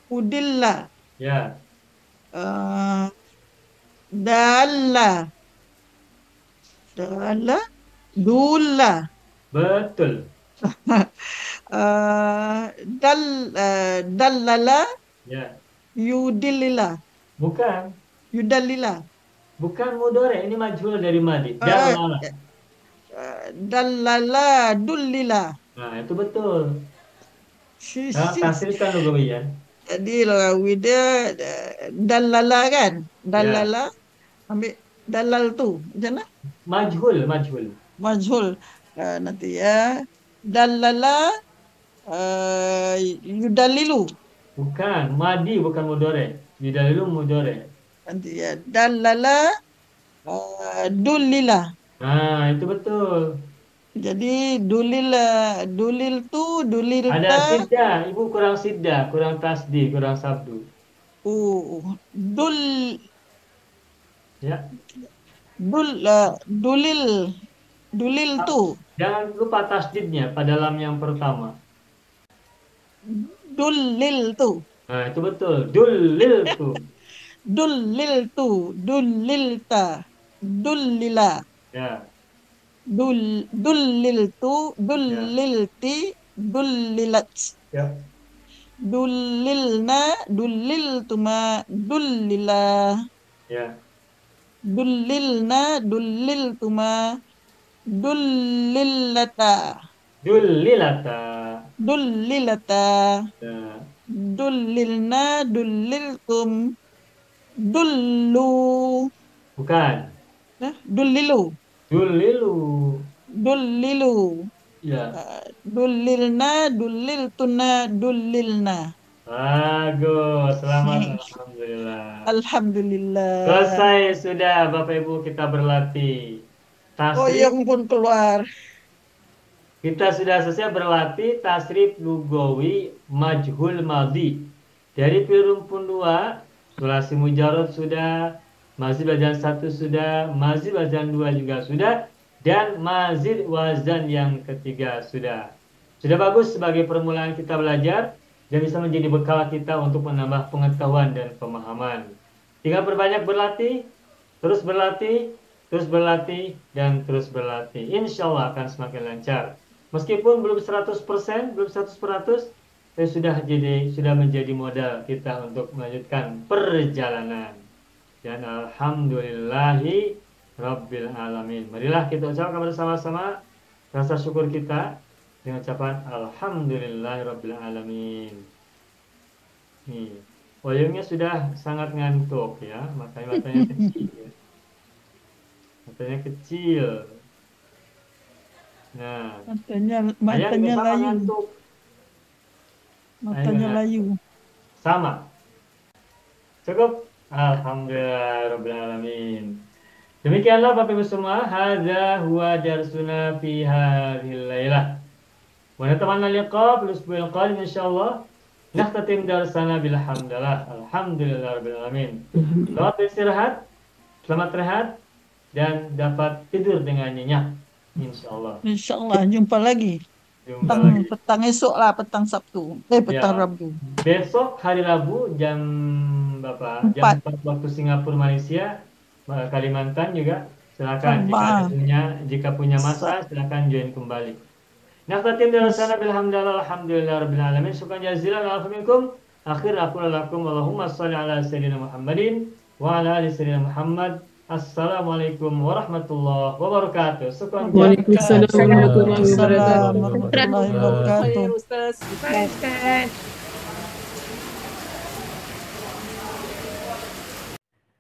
G: Udilla.
A: Ya.
G: Dalla. Dalla. Dulla.
A: Betul.
G: Dallala.
A: Ya.
G: Yudillila.
A: Bukan.
G: Yudallila.
A: Bukan mudhari, ini majhul dari madi. Dallala.
G: Dallala dullila.
A: Nah, itu betul. Nah, tasrifkan lugawiyan.
G: Jadi lagawi dia dallala kan? Dallala. Ambil dalal tu. Macam mana?
A: Majhul.
G: Majhul. Nanti ya. Dallala yudallilu.
A: Bukan, madi bukan mudhari. Yudalilu mudhari.
G: Nanti ya. Dallala dullila.
A: Nah, itu betul.
G: Jadi dulil tu dulil
A: Ada
G: ta.
A: sidda, Ibu kurang sidda, kurang tasdi, kurang sabdu.
G: Dul.
A: Ya.
G: Dulil tu.
A: Jangan lupa tasdidnya pada lam yang pertama.
G: Dulil tu.
A: Nah, itu betul. Dullil tu.
G: Dulil tu. Dulilta. Dullila.
A: Ya.
G: Dullil tu. Dullilti. Dullilat.
A: Ya.
G: Dullilna. Dulliltuma. Dullila.
A: Ya.
G: Dullilna. Dulliltuma. Dullilata.
A: Dullilata.
G: Dullilata.
A: Ya.
G: Dullilna. Dulliltum. Dullu.
A: Bukan.
G: Dullilu.
A: Dullilu.
G: Dullilu.
A: Ya.
G: Dullilna. Dulliltuna. Dullilna.
A: Bagus. Selamat. Alhamdulillah.
G: Alhamdulillah.
A: Selesai sudah Bapak Ibu kita berlatih.
G: Yang pun keluar.
A: Kita sudah selesai berlatih tasrif lugawi majhul madi. Dari fi'il rumpun 2, sulasi mujarrad sudah, mazid wazan 1 sudah, mazid wazan 2 juga sudah, dan mazid wazan yang ketiga sudah. Sudah bagus sebagai permulaan kita belajar dan bisa menjadi bekal kita untuk menambah pengetahuan dan pemahaman. Tinggal perbanyak berlatih, terus berlatih, dan terus berlatih. Insya Allah akan semakin lancar. Meskipun belum 100%, belum 100%, saya sudah menjadi modal kita untuk melanjutkan perjalanan. Dan alhamdulillahi rabbil alamin. Marilah kita ucapkan bersama-sama rasa syukur kita dengan ucapan alhamdulillahi rabbil alamin. Nih, wayungnya sudah sangat ngantuk ya, matanya kecil. Ya. Matanya kecil. Nah,
G: matanya layu.
A: Ngantuk.
G: Matanya layu.
A: Sama. Cukup. Alhamdulillah rabbil alamin. Demikianlah Bapak Ibu semua, hadza huwa darsuna fi hadhil lailah. Wa natamanna liqa fil usbu'il qadim insyaallah. Nakhtatim darsana bil hamdalillah. Alhamdulillah rabbil alamin. Selamat beristirahat, selamat rehat dan dapat tidur dengan nyenyak insyaallah.
G: Insyaallah jumpa lagi. Petang esok lah, petang Sabtu. Petang Rabu.
A: Besok hari Rabu jam berapa? Jam 4 waktu Singapura, Malaysia, Kalimantan juga. Silakan jika punya masa silakan join kembali. Naftatim dalam sana bilhamdulillah alhamdulillah rabbil alamin. Syukran jazilan alhamdulillah. Akhir aqulu lakum Allahumma shalli ala sayyidina Muhammadin wa ala ali sayyidina Muhammad. Assalamualaikum warahmatullahi wabarakatuh.
B: Waalaikumsalam warahmatullahi
G: warahmatullahi wabarakatuh.
B: Khair, Ustaz.
C: Ustaz.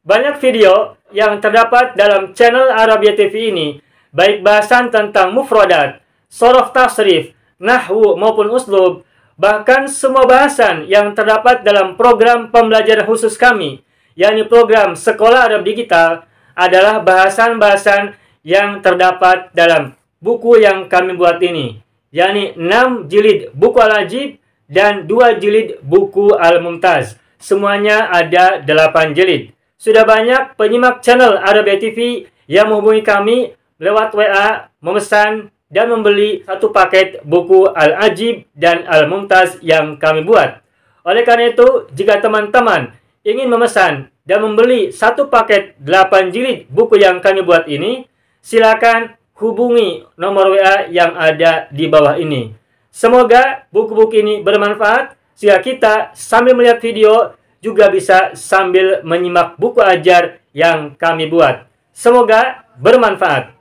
A: Banyak video yang terdapat dalam channel Arabia TV ini, baik bahasan tentang mufradat, shorof tasrif, nahwu maupun uslub, bahkan semua bahasan yang terdapat dalam program pembelajaran khusus kami, yakni program Sekolah Arab Digital, adalah bahasan-bahasan yang terdapat dalam buku yang kami buat ini, yakni 6 jilid buku Al-Ajib dan 2 jilid buku Al-Mumtaz. Semuanya ada 8 jilid. Sudah banyak penyimak channel Arabia TV yang menghubungi kami lewat WA, memesan dan membeli satu paket buku Al-Ajib dan Al-Mumtaz yang kami buat. Oleh karena itu, jika teman-teman ingin memesan dan membeli satu paket 8 jilid buku yang kami buat ini, silakan hubungi nomor WA yang ada di bawah ini. Semoga buku-buku ini bermanfaat, sehingga kita sambil melihat video juga bisa sambil menyimak buku ajar yang kami buat. Semoga bermanfaat.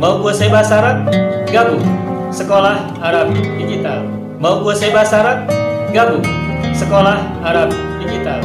A: Mau kuasai bahasa Arab? Gabung Sekolah Arab Digital. Mau kuasai bahasa Arab? Gabung Sekolah Arab Digital.